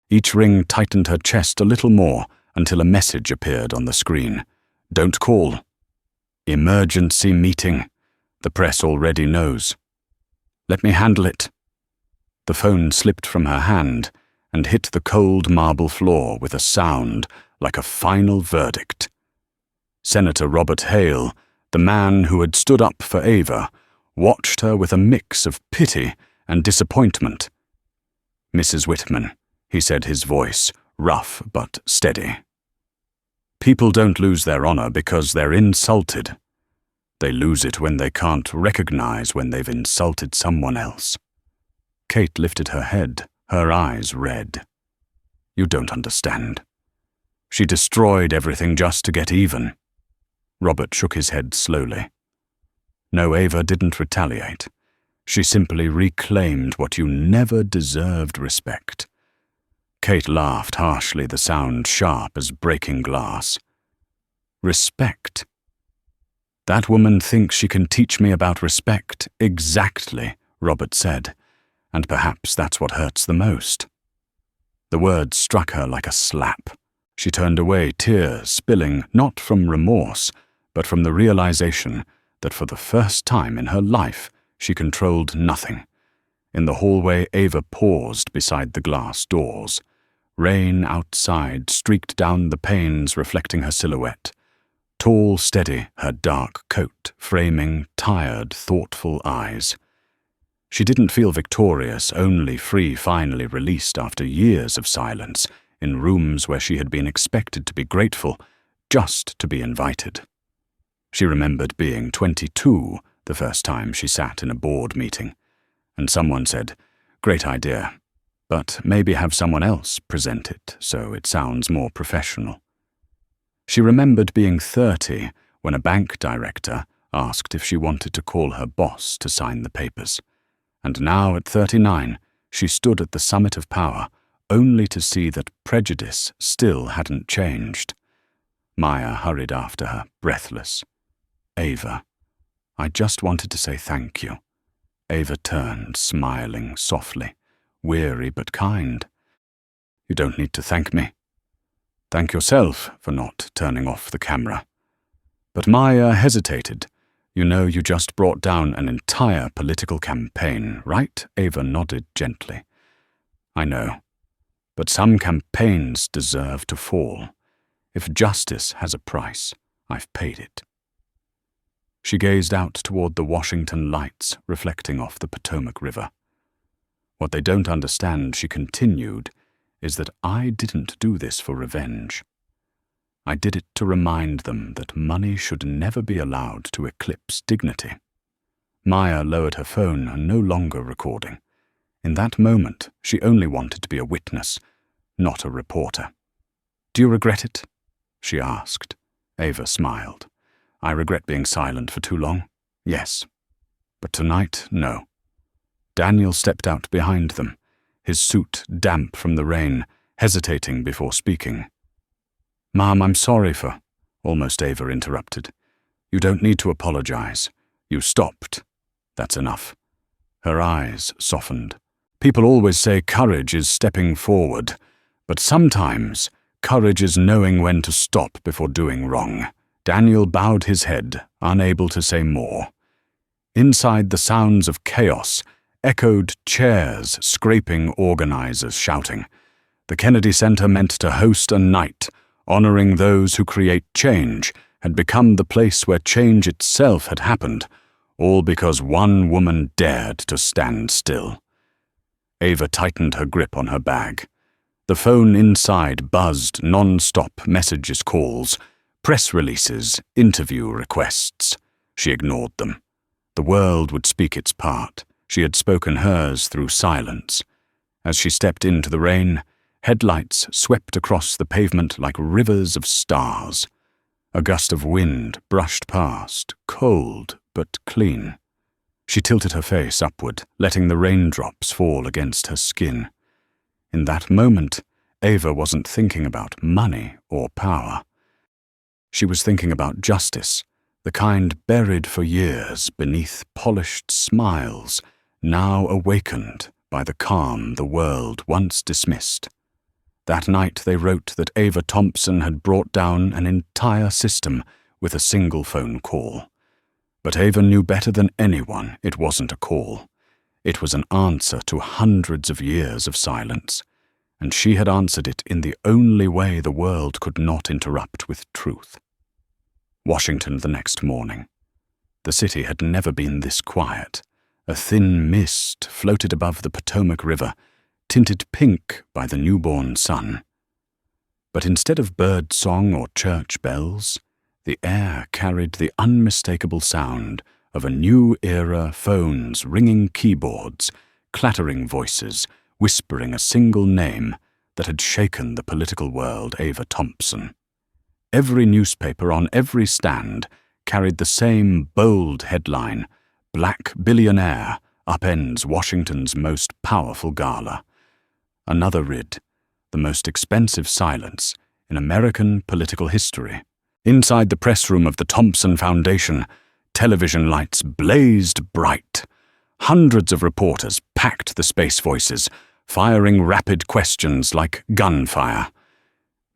Each ring tightened her chest a little more until a message appeared on the screen. "Don't call. Emergency meeting. The press already knows. Let me handle it." The phone slipped from her hand and hit the cold marble floor with a sound like a final verdict. Senator Robert Hale, the man who had stood up for Ava, watched her with a mix of pity and disappointment. "Mrs. Whitman," he said, his voice rough but steady. "People don't lose their honor because they're insulted. They lose it when they can't recognize when they've insulted someone else." Kate lifted her head, her eyes red. "You don't understand. She destroyed everything just to get even." Robert shook his head slowly. "No, Ava didn't retaliate. She simply reclaimed what you never deserved: respect." Kate laughed harshly, the sound sharp as breaking glass. "Respect? That woman thinks she can teach me about respect." "Exactly," Robert said, "and perhaps that's what hurts the most." The words struck her like a slap. She turned away, tears spilling not from remorse, but from the realization that for the first time in her life she controlled nothing. In the hallway, Ava paused beside the glass doors. Rain outside streaked down the panes, reflecting her silhouette. Tall, steady, her dark coat framing tired, thoughtful eyes. She didn't feel victorious, only free, finally released after years of silence, in rooms where she had been expected to be grateful, just to be invited. She remembered being 22 the first time she sat in a board meeting, and someone said, "Great idea, but maybe have someone else present it so it sounds more professional." She remembered being 30 when a bank director asked if she wanted to call her boss to sign the papers. And now, at 39, she stood at the summit of power, only to see that prejudice still hadn't changed. Maya hurried after her, breathless. "Ava, I just wanted to say thank you." Ava turned, smiling softly, weary but kind. "You don't need to thank me. Thank yourself for not turning off the camera." But Maya hesitated. "You know, you just brought down an entire political campaign, right?" Ava nodded gently. "I know. But some campaigns deserve to fall. If justice has a price, I've paid it." She gazed out toward the Washington lights reflecting off the Potomac River. "What they don't understand," she continued, "is that I didn't do this for revenge. I did it to remind them that money should never be allowed to eclipse dignity. Maya lowered her phone and no longer recording. In that moment, she only wanted to be a witness, not a reporter. "Do you regret it?" she asked. Ava smiled. "I regret being silent for too long. Yes. But tonight, no." Daniel stepped out behind them, his suit damp from the rain, hesitating before speaking. "Mom, I'm sorry for—" Almost Ava interrupted. "You don't need to apologize. You stopped. That's enough." Her eyes softened. "People always say courage is stepping forward, but sometimes courage is knowing when to stop before doing wrong." Daniel bowed his head, unable to say more. Inside, the sounds of chaos echoed, chairs scraping, organizers shouting. The Kennedy Center, meant to host a night honoring those who create change, had become the place where change itself had happened, all because one woman dared to stand still. Ava tightened her grip on her bag. The phone inside buzzed non-stop messages, calls, press releases, interview requests. She ignored them. The world would speak its part. She had spoken hers through silence. As she stepped into the rain, headlights swept across the pavement like rivers of stars. A gust of wind brushed past, cold but clean. She tilted her face upward, letting the raindrops fall against her skin. In that moment, Ava wasn't thinking about money or power. She was thinking about justice, the kind buried for years beneath polished smiles, now awakened by the calm the world once dismissed. That night they wrote that Ava Thompson had brought down an entire system with a single phone call. But Ava knew better than anyone it wasn't a call. It was an answer to hundreds of years of silence, and she had answered it in the only way the world could not interrupt with truth. Washington the next morning. The city had never been this quiet. A thin mist floated above the Potomac River, tinted pink by the newborn sun. But instead of bird song or church bells, the air carried the unmistakable sound of a new era, phones ringing, keyboards, clattering voices, whispering a single name that had shaken the political world: Ava Thompson. Every newspaper on every stand carried the same bold headline: "Black Billionaire upends Washington's most powerful gala." Another read, "The most expensive silence in American political history." Inside the press room of the Thompson Foundation, television lights blazed bright. Hundreds of reporters packed the space voices, firing rapid questions like gunfire.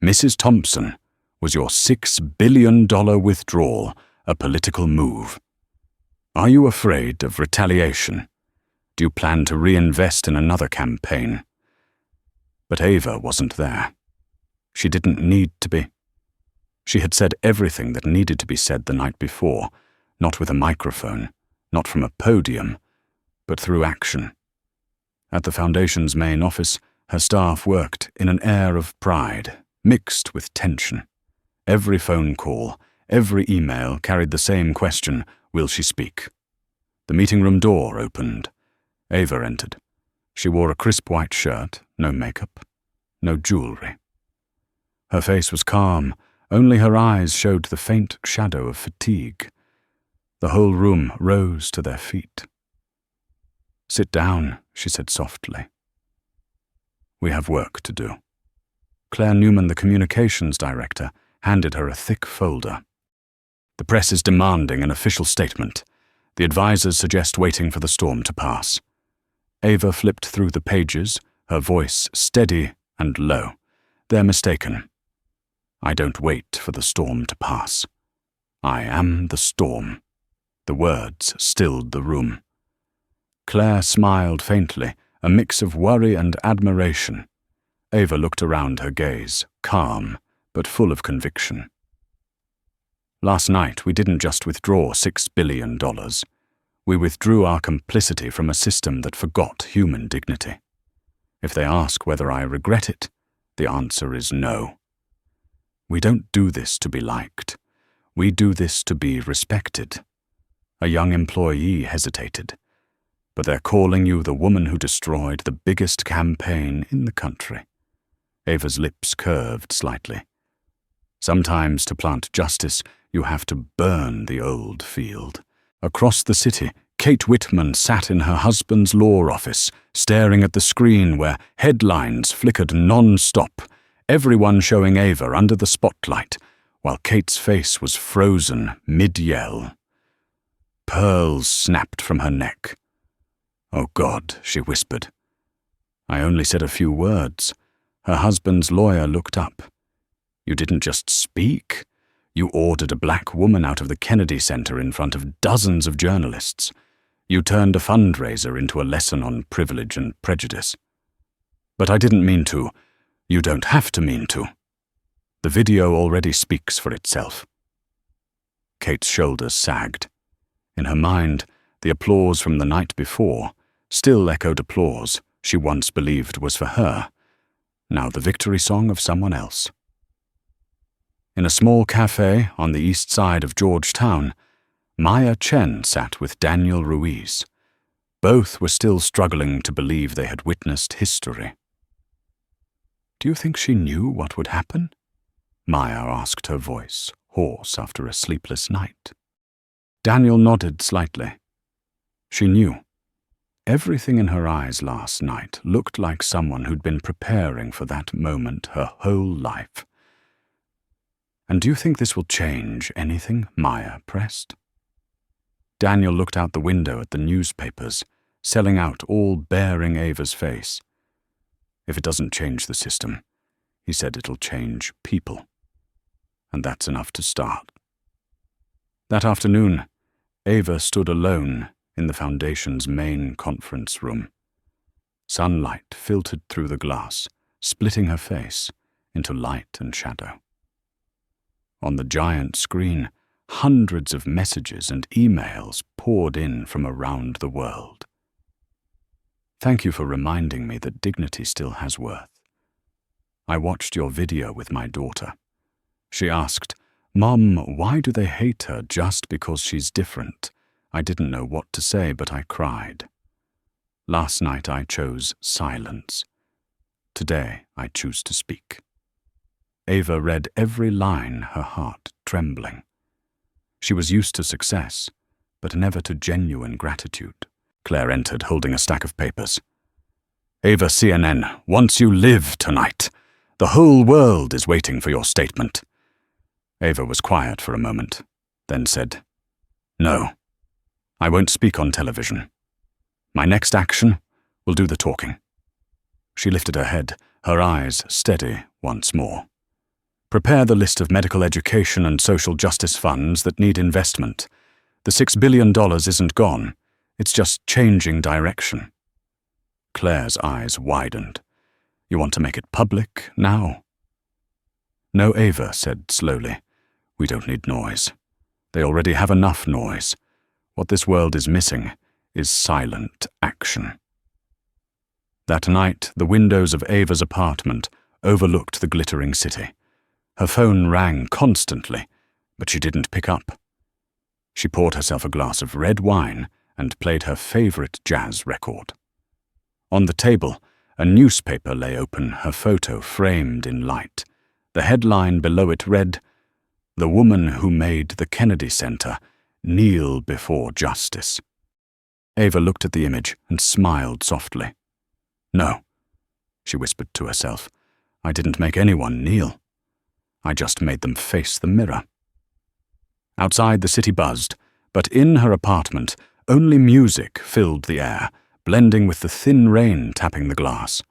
"Mrs. Thompson, was your $6 billion withdrawal a political move? Are you afraid of retaliation? Do you plan to reinvest in another campaign?" But Ava wasn't there. She didn't need to be. She had said everything that needed to be said the night before, not with a microphone, not from a podium, but through action. At the Foundation's main office, her staff worked in an air of pride, mixed with tension. Every phone call, every email carried the same question: will she speak? The meeting room door opened. Ava entered. She wore a crisp white shirt, no makeup, no jewelry. Her face was calm, only her eyes showed the faint shadow of fatigue. The whole room rose to their feet. "Sit down," she said softly. "We have work to do." Claire Newman, the communications director, handed her a thick folder. "The press is demanding an official statement. The advisors suggest waiting for the storm to pass." Ava flipped through the pages, her voice steady and low. "They're mistaken. I don't wait for the storm to pass. I am the storm." The words stilled the room. Claire smiled faintly, a mix of worry and admiration. Ava looked around, her gaze calm but full of conviction. "Last night we didn't just withdraw $6 billion. We withdrew our complicity from a system that forgot human dignity. If they ask whether I regret it, the answer is no. We don't do this to be liked. We do this to be respected. A young employee hesitated. But they're calling you the woman who destroyed the biggest campaign in the country. Ava's lips curved slightly. Sometimes to plant justice, you have to burn the old field. Across the city, Kate Whitman sat in her husband's law office, staring at the screen where headlines flickered non-stop, everyone showing Ava under the spotlight, while Kate's face was frozen mid-yell. Pearls snapped from her neck. "Oh God," she whispered. "I only said a few words." Her husband's lawyer looked up. "You didn't just speak. You ordered a black woman out of the Kennedy Center in front of dozens of journalists. You turned a fundraiser into a lesson on privilege and prejudice." "But I didn't mean to." "You don't have to mean to. The video already speaks for itself." Kate's shoulders sagged. In her mind, the applause from the night before still echoed applause she once believed was for her, now the victory song of someone else. In a small cafe on the east side of Georgetown, Maya Chen sat with Daniel Ruiz. Both were still struggling to believe they had witnessed history. "Do you think she knew what would happen?" Maya asked, her voice hoarse after a sleepless night. Daniel nodded slightly. She knew. Everything in her eyes last night looked like someone who'd been preparing for that moment her whole life. "And do you think this will change anything?" Maya pressed. Daniel looked out the window at the newspapers, selling out all bearing Ava's face. "If it doesn't change the system," he said, "it'll change people. And that's enough to start." That afternoon, Ava stood alone in the Foundation's main conference room. Sunlight filtered through the glass, splitting her face into light and shadow. On the giant screen, hundreds of messages and emails poured in from around the world. "Thank you for reminding me that dignity still has worth. I watched your video with my daughter. She asked, 'Mom, why do they hate her just because she's different?' I didn't know what to say, but I cried. Last night I chose silence. Today I choose to speak." Ava read every line, her heart trembling. She was used to success, but never to genuine gratitude. Claire entered, holding a stack of papers. "Ava, CNN, once you live tonight. The whole world is waiting for your statement." Ava was quiet for a moment, then said, "No, I won't speak on television. My next action will do the talking." She lifted her head, her eyes steady once more. "Prepare the list of medical education and social justice funds that need investment. The $6 billion isn't gone. It's just changing direction." Claire's eyes widened. "You want to make it public now?" "No," Ava said slowly. "We don't need noise. They already have enough noise. What this world is missing is silent action." That night, the windows of Ava's apartment overlooked the glittering city. Her phone rang constantly, but she didn't pick up. She poured herself a glass of red wine and played her favorite jazz record. On the table, a newspaper lay open, her photo framed in light. The headline below it read, "The woman who made the Kennedy Center kneel before justice." Ava looked at the image and smiled softly. "No," she whispered to herself, "I didn't make anyone kneel. I just made them face the mirror." Outside, the city buzzed, but in her apartment, only music filled the air, blending with the thin rain tapping the glass.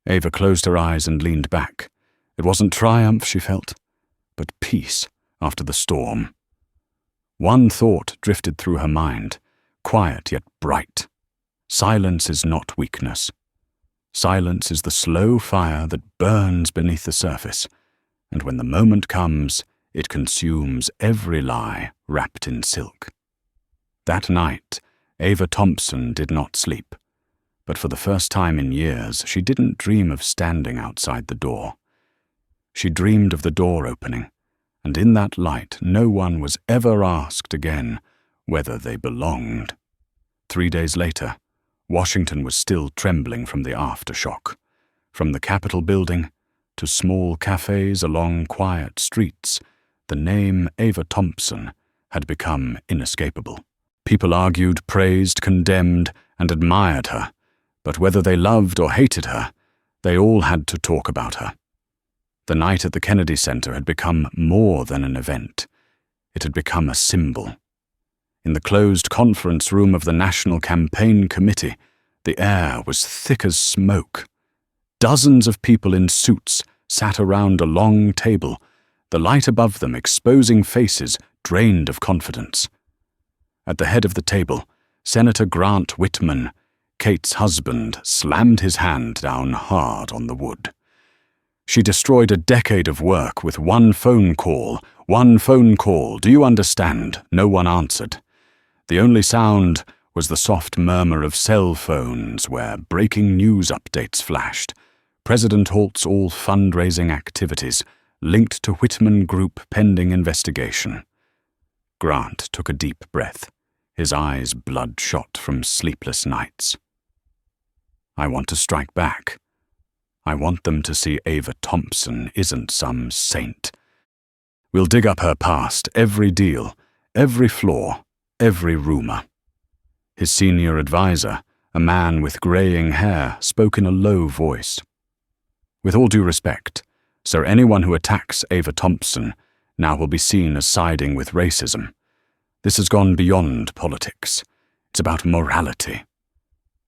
Ava closed her eyes and leaned back. It wasn't triumph she felt, but peace after the storm. One thought drifted through her mind, quiet yet bright. Silence is not weakness. Silence is the slow fire that burns beneath the surface, and when the moment comes, it consumes every lie wrapped in silk. That night, Ava Thompson did not sleep, but for the first time in years, she didn't dream of standing outside the door. She dreamed of the door opening, and in that light no one was ever asked again, whether they belonged. 3 days later, Washington was still trembling from the aftershock. From the Capitol building to small cafes along quiet streets, the name Ava Thompson had become inescapable. People argued, praised, condemned, and admired her, but whether they loved or hated her, they all had to talk about her. The night at the Kennedy Center had become more than an event. It had become a symbol. In the closed conference room of the National Campaign Committee, the air was thick as smoke. Dozens of people in suits sat around a long table, the light above them exposing faces drained of confidence. At the head of the table, Senator Grant Whitman, Kate's husband, slammed his hand down hard on the wood. She destroyed a decade of work with one phone call. Do you understand? No one answered. The only sound was the soft murmur of cell phones where breaking news updates flashed. President halts all fundraising activities linked to Whitman Group pending investigation. Grant took a deep breath, his eyes bloodshot from sleepless nights. I want to strike back. I want them to see Ava Thompson isn't some saint. We'll dig up her past, every deal, every flaw, every rumor. His senior advisor, a man with graying hair, spoke in a low voice. With all due respect, sir, anyone who attacks Ava Thompson now will be seen as siding with racism. This has gone beyond politics. It's about morality.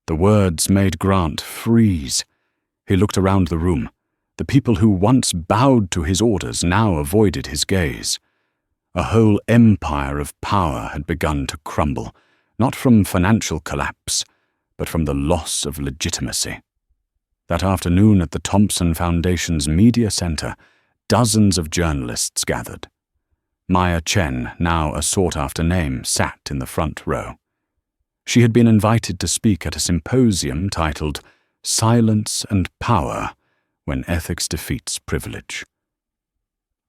The words made Grant freeze. He looked around the room. The people who once bowed to his orders now avoided his gaze. A whole empire of power had begun to crumble, not from financial collapse, but from the loss of legitimacy. That afternoon at the Thompson Foundation's media center, dozens of journalists gathered. Maya Chen, now a sought-after name, sat in the front row. She had been invited to speak at a symposium titled Silence and Power When Ethics Defeats Privilege.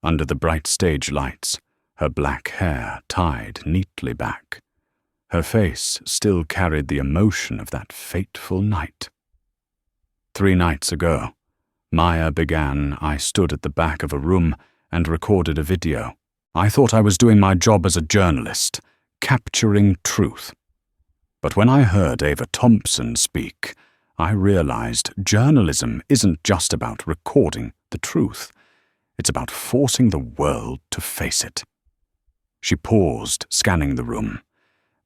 Under the bright stage lights, her black hair tied neatly back, her face still carried the emotion of that fateful night. 3 nights ago, Maya began, I stood at the back of a room and recorded a video. I thought I was doing my job as a journalist, capturing truth. But when I heard Ava Thompson speak, I realized journalism isn't just about recording the truth. It's about forcing the world to face it. She paused, scanning the room.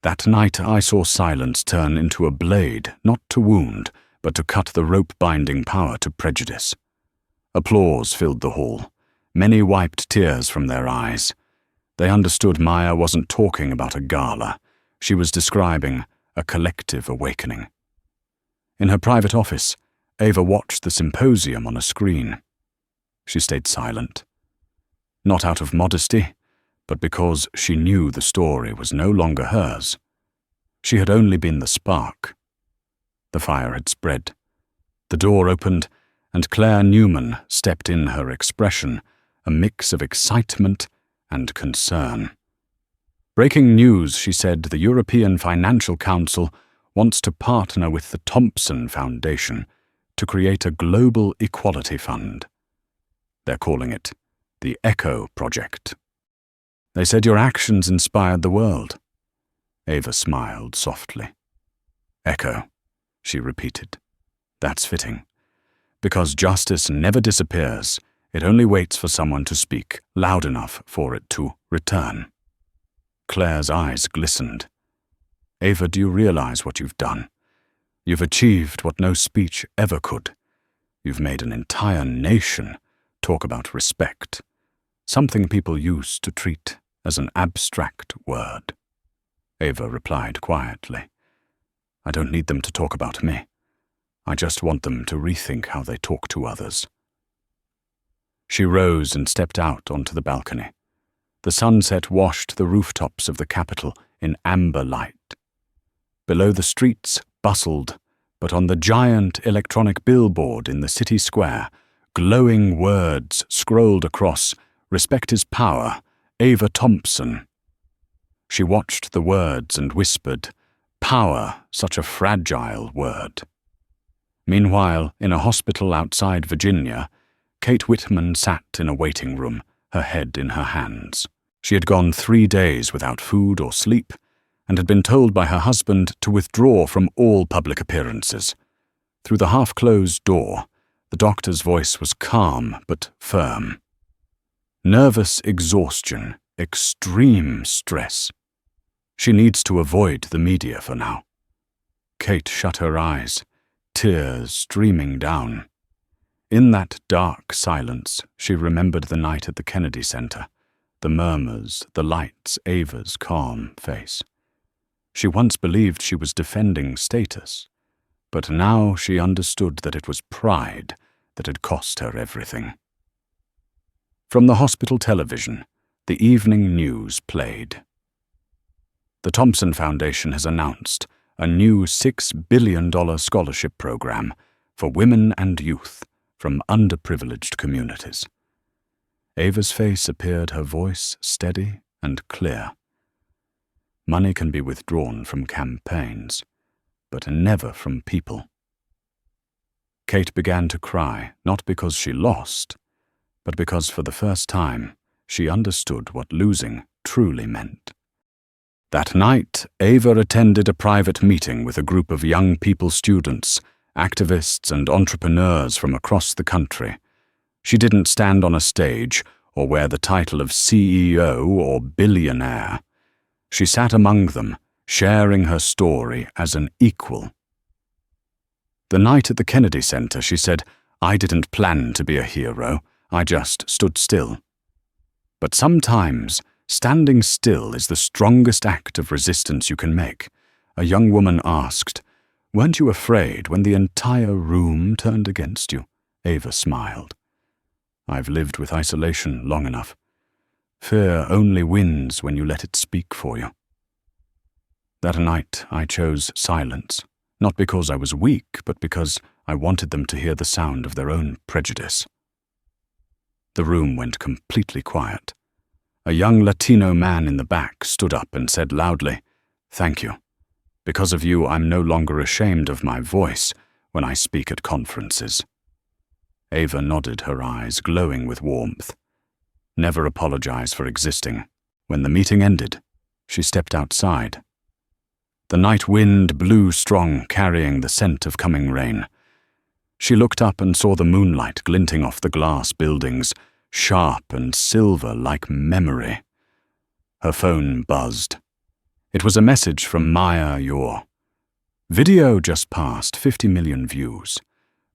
That night I saw silence turn into a blade, not to wound, but to cut the rope-binding power to prejudice. Applause filled the hall. Many wiped tears from their eyes. They understood Maya wasn't talking about a gala. She was describing a collective awakening. In her private office, Ava watched the symposium on a screen. She stayed silent. Not out of modesty, but because she knew the story was no longer hers. She had only been the spark. The fire had spread. The door opened, and Claire Newman stepped in, her expression a mix of excitement and concern. Breaking news, she said, the European Financial Council wants to partner with the Thompson Foundation to create a global equality fund. They're calling it the Echo Project. They said your actions inspired the world. Ava smiled softly. Echo, she repeated. That's fitting. Because justice never disappears, it only waits for someone to speak loud enough for it to return. Claire's eyes glistened. Ava, do you realize what you've done? You've achieved what no speech ever could. You've made an entire nation talk about respect, something people used to treat as an abstract word. Ava replied quietly. I don't need them to talk about me. I just want them to rethink how they talk to others. She rose and stepped out onto the balcony. The sunset washed the rooftops of the Capitol in amber light. Below the streets bustled, but on the giant electronic billboard in the city square, glowing words scrolled across, Respect is power, Ava Thompson. She watched the words and whispered, "Power, such a fragile word." Meanwhile, in a hospital outside Virginia, Kate Whitman sat in a waiting room, her head in her hands. She had gone 3 days without food or sleep, and had been told by her husband to withdraw from all public appearances. Through the half-closed door, the doctor's voice was calm but firm. Nervous exhaustion, extreme stress. She needs to avoid the media for now. Kate shut her eyes, tears streaming down. In that dark silence, she remembered the night at the Kennedy Center, the murmurs, the lights, Ava's calm face. She once believed she was defending status, but now she understood that it was pride that had cost her everything. From the hospital television, the evening news played. The Thompson Foundation has announced a new $6 billion scholarship program for women and youth from underprivileged communities. Ava's face appeared, her voice steady and clear. Money can be withdrawn from campaigns, but never from people. Kate began to cry, not because she lost, but because for the first time she understood what losing truly meant. That night, Ava attended a private meeting with a group of young people students, activists and entrepreneurs from across the country. She didn't stand on a stage or wear the title of CEO or billionaire. She sat among them, sharing her story as an equal. The night at the Kennedy Center, she said, "I didn't plan to be a hero, I just stood still." But sometimes, standing still is the strongest act of resistance you can make. A young woman asked, "Weren't you afraid when the entire room turned against you?" Ava smiled. "I've lived with isolation long enough. Fear only wins when you let it speak for you." That night I chose silence, not because I was weak, but because I wanted them to hear the sound of their own prejudice. The room went completely quiet. A young Latino man in the back stood up and said loudly, "Thank you. Because of you, I'm no longer ashamed of my voice when I speak at conferences." Ava nodded, her eyes glowing with warmth. Never apologize for existing. When the meeting ended, she stepped outside. The night wind blew strong, carrying the scent of coming rain. She looked up and saw the moonlight glinting off the glass buildings, sharp and silver like memory. Her phone buzzed. It was a message from Maya Yor. Video just passed 50 million views.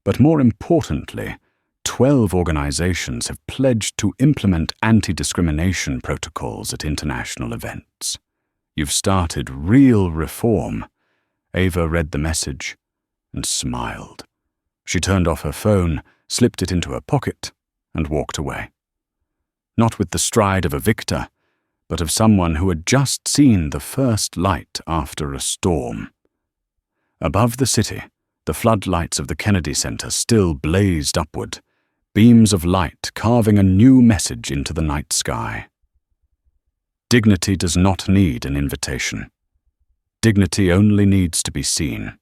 But more importantly, 12 organizations have pledged to implement anti-discrimination protocols at international events. You've started real reform. Ava read the message and smiled. She turned off her phone, slipped it into her pocket, and walked away. Not with the stride of a victor, but of someone who had just seen the first light after a storm. Above the city, the floodlights of the Kennedy Center still blazed upward, beams of light carving a new message into the night sky. Dignity does not need an invitation. Dignity only needs to be seen.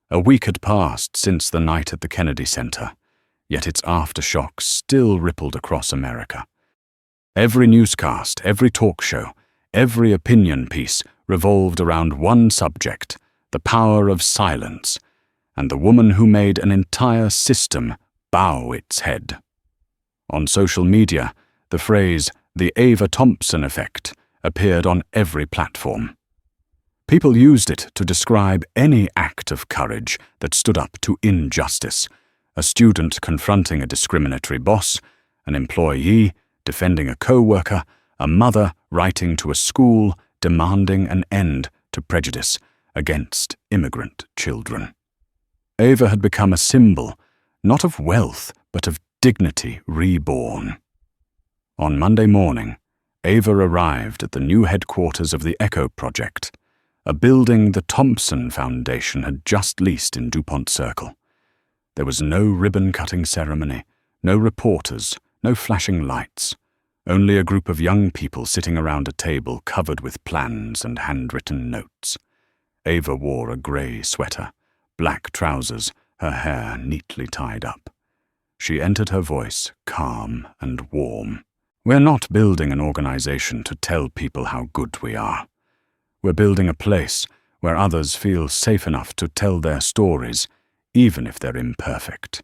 A week had passed since the night at the Kennedy Center, yet its aftershocks still rippled across America. Every newscast, every talk show, every opinion piece revolved around one subject, the power of silence, and the woman who made an entire system bow its head. On social media, the phrase, "the Ava Thompson effect," appeared on every platform. People used it to describe any act of courage that stood up to injustice: a student confronting a discriminatory boss, an employee defending a co-worker, a mother writing to a school demanding an end to prejudice against immigrant children. Ava had become a symbol, not of wealth, but of dignity reborn. On Monday morning, Ava arrived at the new headquarters of the Echo Project, a building the Thompson Foundation had just leased in DuPont Circle. There was no ribbon-cutting ceremony, no reporters, no flashing lights, Only a group of young people sitting around a table covered with plans and handwritten notes. Ava wore a grey sweater, black trousers, her hair neatly tied up. She entered her voice calm and warm. We're not building an organization to tell people how good we are. We're building a place where others feel safe enough to tell their stories, even if they're imperfect.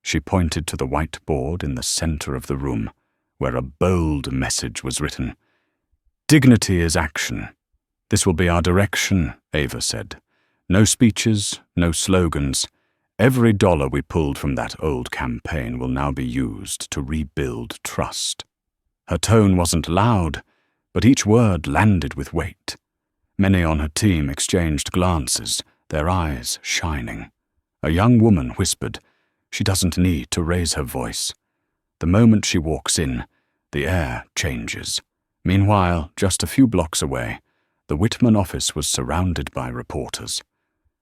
She pointed to the whiteboard in the center of the room, where a bold message was written. "Dignity is action. This will be our direction," Ava said. "No speeches, no slogans. Every dollar we pulled from that old campaign will now be used to rebuild trust." Her tone wasn't loud, but each word landed with weight. Many on her team exchanged glances, their eyes shining. A young woman whispered, "She doesn't need to raise her voice." The moment she walks in, the air changes. Meanwhile, just a few blocks away, the Whitman office was surrounded by reporters.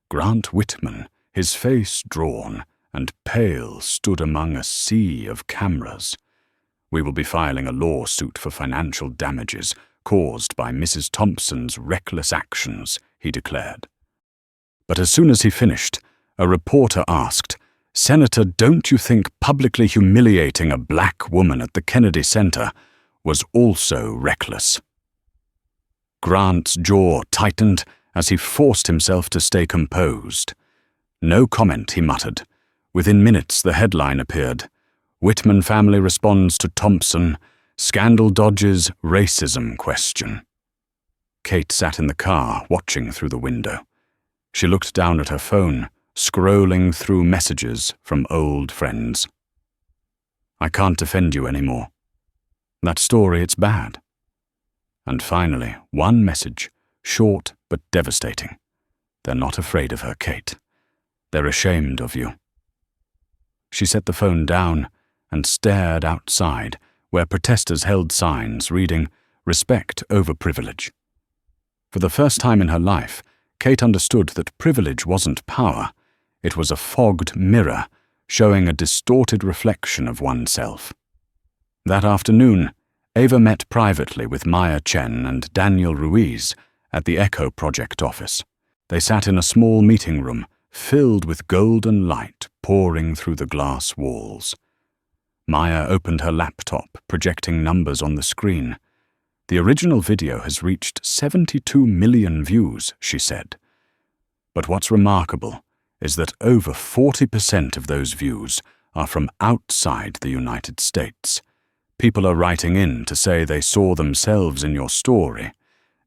Grant Whitman, his face drawn and pale, stood among a sea of cameras. "We will be filing a lawsuit for financial damages caused by Mrs. Thompson's reckless actions," he declared. But as soon as he finished, a reporter asked, "Senator, don't you think publicly humiliating a black woman at the Kennedy Center was also reckless?" Grant's jaw tightened as he forced himself to stay composed. "No comment," he muttered. Within minutes, the headline appeared. "Whitman family responds to Thompson. Scandal dodges racism question." Kate sat in the car, watching through the window. She looked down at her phone, scrolling through messages from old friends. "I can't defend you anymore. That story, it's bad." And finally, one message, short but devastating. "They're not afraid of her, Kate. They're ashamed of you." She set the phone down and stared outside, where protesters held signs reading, "Respect over privilege." For the first time in her life, Kate understood that privilege wasn't power. It was a fogged mirror, showing a distorted reflection of oneself. That afternoon, Ava met privately with Maya Chen and Daniel Ruiz at the Echo Project office. They sat in a small meeting room, filled with golden light pouring through the glass walls. Maya opened her laptop, projecting numbers on the screen. "The original video has reached 72 million views," she said. "But what's remarkable is that over 40% of those views are from outside the United States. People are writing in to say they saw themselves in your story."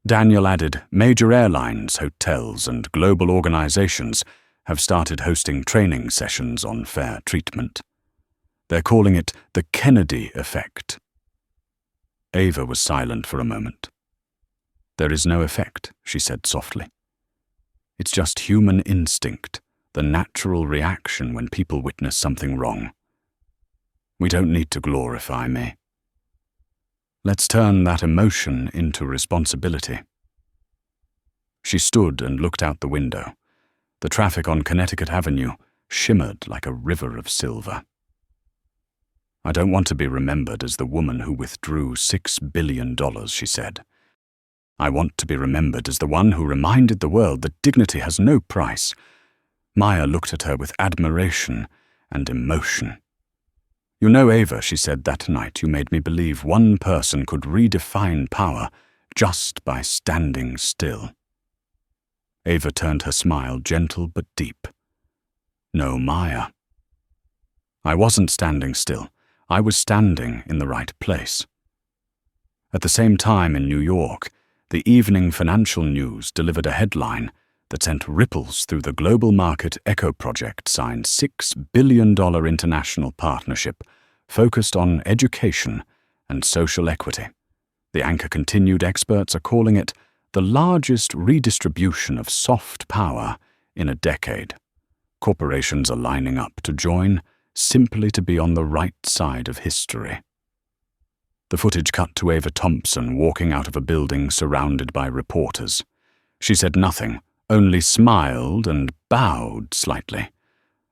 Daniel added, "Major airlines, hotels, and global organizations have started hosting training sessions on fair treatment. They're calling it the Kennedy effect." Ava was silent for a moment. "There is no effect," she said softly. "It's just human instinct, the natural reaction when people witness something wrong. We don't need to glorify me. Let's turn that emotion into responsibility." She stood and looked out the window. The traffic on Connecticut Avenue shimmered like a river of silver. "I don't want to be remembered as the woman who withdrew $6 billion, she said. "I want to be remembered as the one who reminded the world that dignity has no price." Maya looked at her with admiration and emotion. "You know, Ava," she said that night, "you made me believe one person could redefine power just by standing still." Ava turned her smile gentle but deep. "No, Maya. I wasn't standing still. I was standing in the right place." At the same time in New York, the Evening Financial News delivered a headline that sent ripples through the global market. Echo Project signed $6 billion international partnership focused on education and social equity. The anchor continued, "Experts are calling it the largest redistribution of soft power in a decade. Corporations are lining up to join, simply to be on the right side of history." The footage cut to Ava Thompson walking out of a building surrounded by reporters. She said nothing, only smiled and bowed slightly.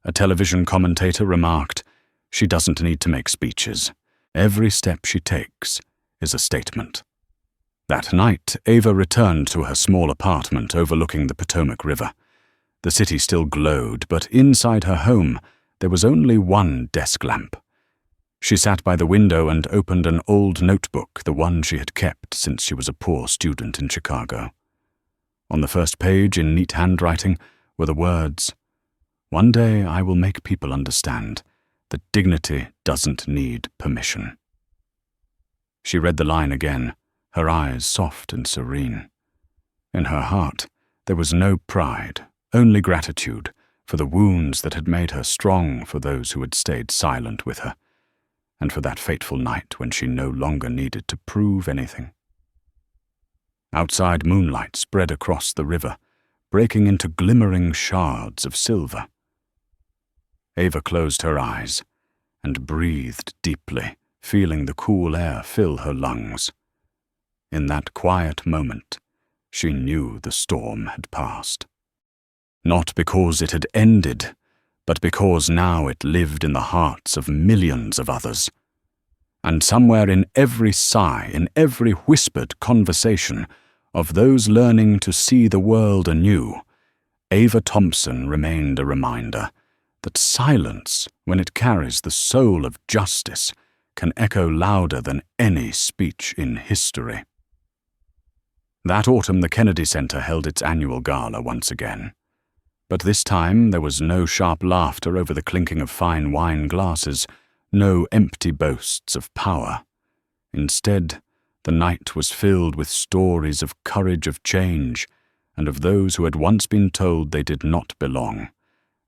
A television commentator remarked, "She doesn't need to make speeches. Every step she takes is a statement. That night, Ava returned to her small apartment overlooking the Potomac River. The city still glowed, but inside her home there was only one desk lamp. She sat by the window and opened an old notebook, the one she had kept since she was a poor student in Chicago. On the first page, in neat handwriting, were the words, "One day I will make people understand that dignity doesn't need permission." She read the line again, her eyes soft and serene. In her heart, there was no pride, only gratitude for the wounds that had made her strong for those who had stayed silent with her, and for that fateful night when she no longer needed to prove anything. Outside, moonlight spread across the river, breaking into glimmering shards of silver. Ava closed her eyes and breathed deeply, feeling the cool air fill her lungs. In that quiet moment, she knew the storm had passed. Not because it had ended, but because now it lived in the hearts of millions of others. And somewhere in every sigh, in every whispered conversation of those learning to see the world anew, Ava Thompson remained a reminder that silence, when it carries the soul of justice, can echo louder than any speech in history. That autumn, the Kennedy Center held its annual gala once again. But this time there was no sharp laughter over the clinking of fine wine glasses, no empty boasts of power. Instead, the night was filled with stories of courage of change and of those who had once been told they did not belong.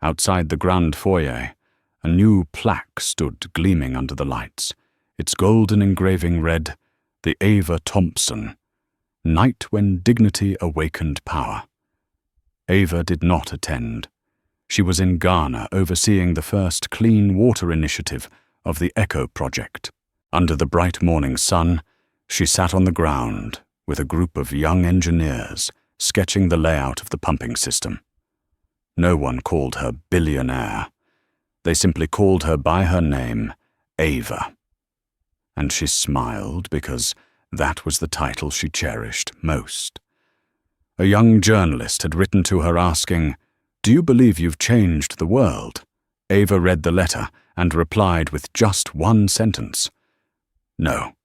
Outside the grand foyer, a new plaque stood gleaming under the lights, its golden engraving read, "The Ava Thompson, Night when Dignity Awakened Power." Ava did not attend. She was in Ghana overseeing the first clean water initiative of the Echo Project. Under the bright morning sun, she sat on the ground with a group of young engineers sketching the layout of the pumping system. No one called her Billionaire. They simply called her by her name, Ava. And she smiled because that was the title she cherished most. A young journalist had written to her asking, "Do you believe you've changed the world?" Ava read the letter and replied with just one sentence, "No,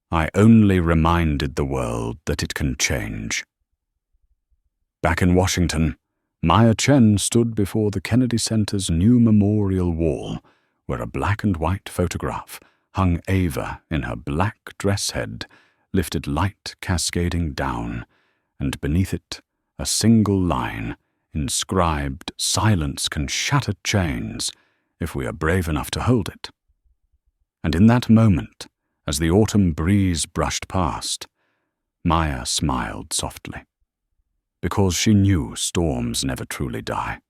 I only reminded the world that it can change." Back in Washington, Maya Chen stood before the Kennedy Center's new memorial wall, where a black and white photograph hung Ava in her black dress head, lifted light cascading down, and beneath it a single line inscribed, "Silence can shatter chains if we are brave enough to hold it." And in that moment, as the autumn breeze brushed past, Maya smiled softly, because she knew storms never truly die.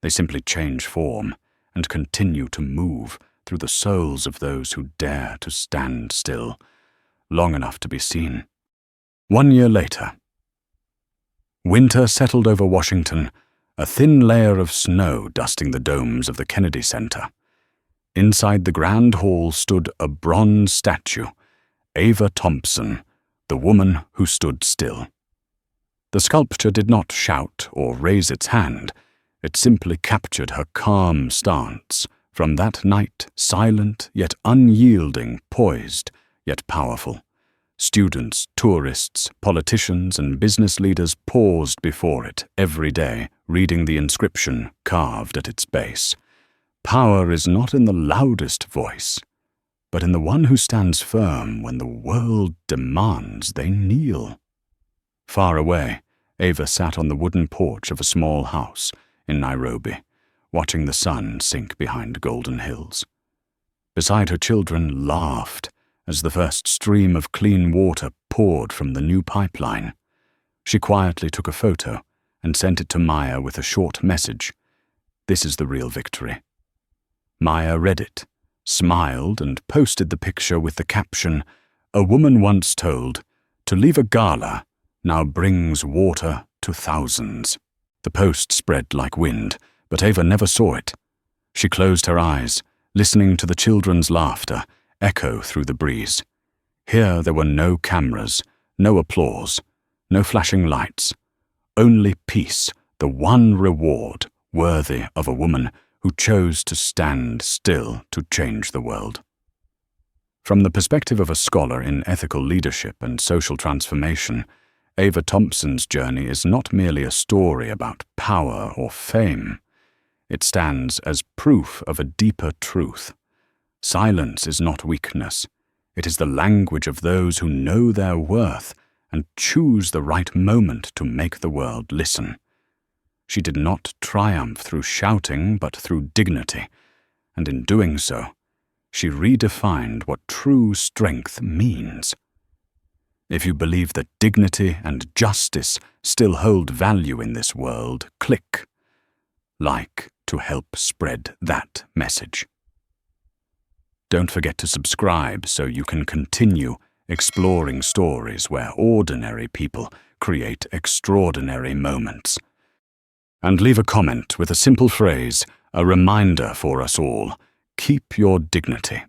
They simply change form and continue to move through the souls of those who dare to stand still, long enough to be seen. 1 year later, winter settled over Washington, a thin layer of snow dusting the domes of the Kennedy Center. Inside the Grand Hall stood a bronze statue, Ava Thompson, the woman who stood still. The sculpture did not shout or raise its hand. It simply captured her calm stance, from that night silent yet unyielding, poised yet powerful. Students, tourists, politicians, and business leaders paused before it every day, reading the inscription carved at its base. Power is not in the loudest voice, but in the one who stands firm when the world demands they kneel. Far away, Ava sat on the wooden porch of a small house in Nairobi, watching the sun sink behind golden hills. Beside her, children laughed as the first stream of clean water poured from the new pipeline. She quietly took a photo and sent it to Maya with a short message. "This is the real victory." Maya read it, smiled, and posted the picture with the caption, "A woman once told, to leave a gala now brings water to thousands." The post spread like wind, but Ava never saw it. She closed her eyes, listening to the children's laughter, echo through the breeze. Here there were no cameras, no applause, no flashing lights, only peace, the one reward worthy of a woman who chose to stand still to change the world. From the perspective of a scholar in ethical leadership and social transformation, Ava Thompson's journey is not merely a story about power or fame. It stands as proof of a deeper truth. Silence is not weakness. It is the language of those who know their worth and choose the right moment to make the world listen. She did not triumph through shouting, but through dignity, and in doing so, she redefined what true strength means. If you believe that dignity and justice still hold value in this world, click like to help spread that message. Don't forget to subscribe so you can continue exploring stories where ordinary people create extraordinary moments. And leave a comment with a simple phrase, a reminder for us all: keep your dignity.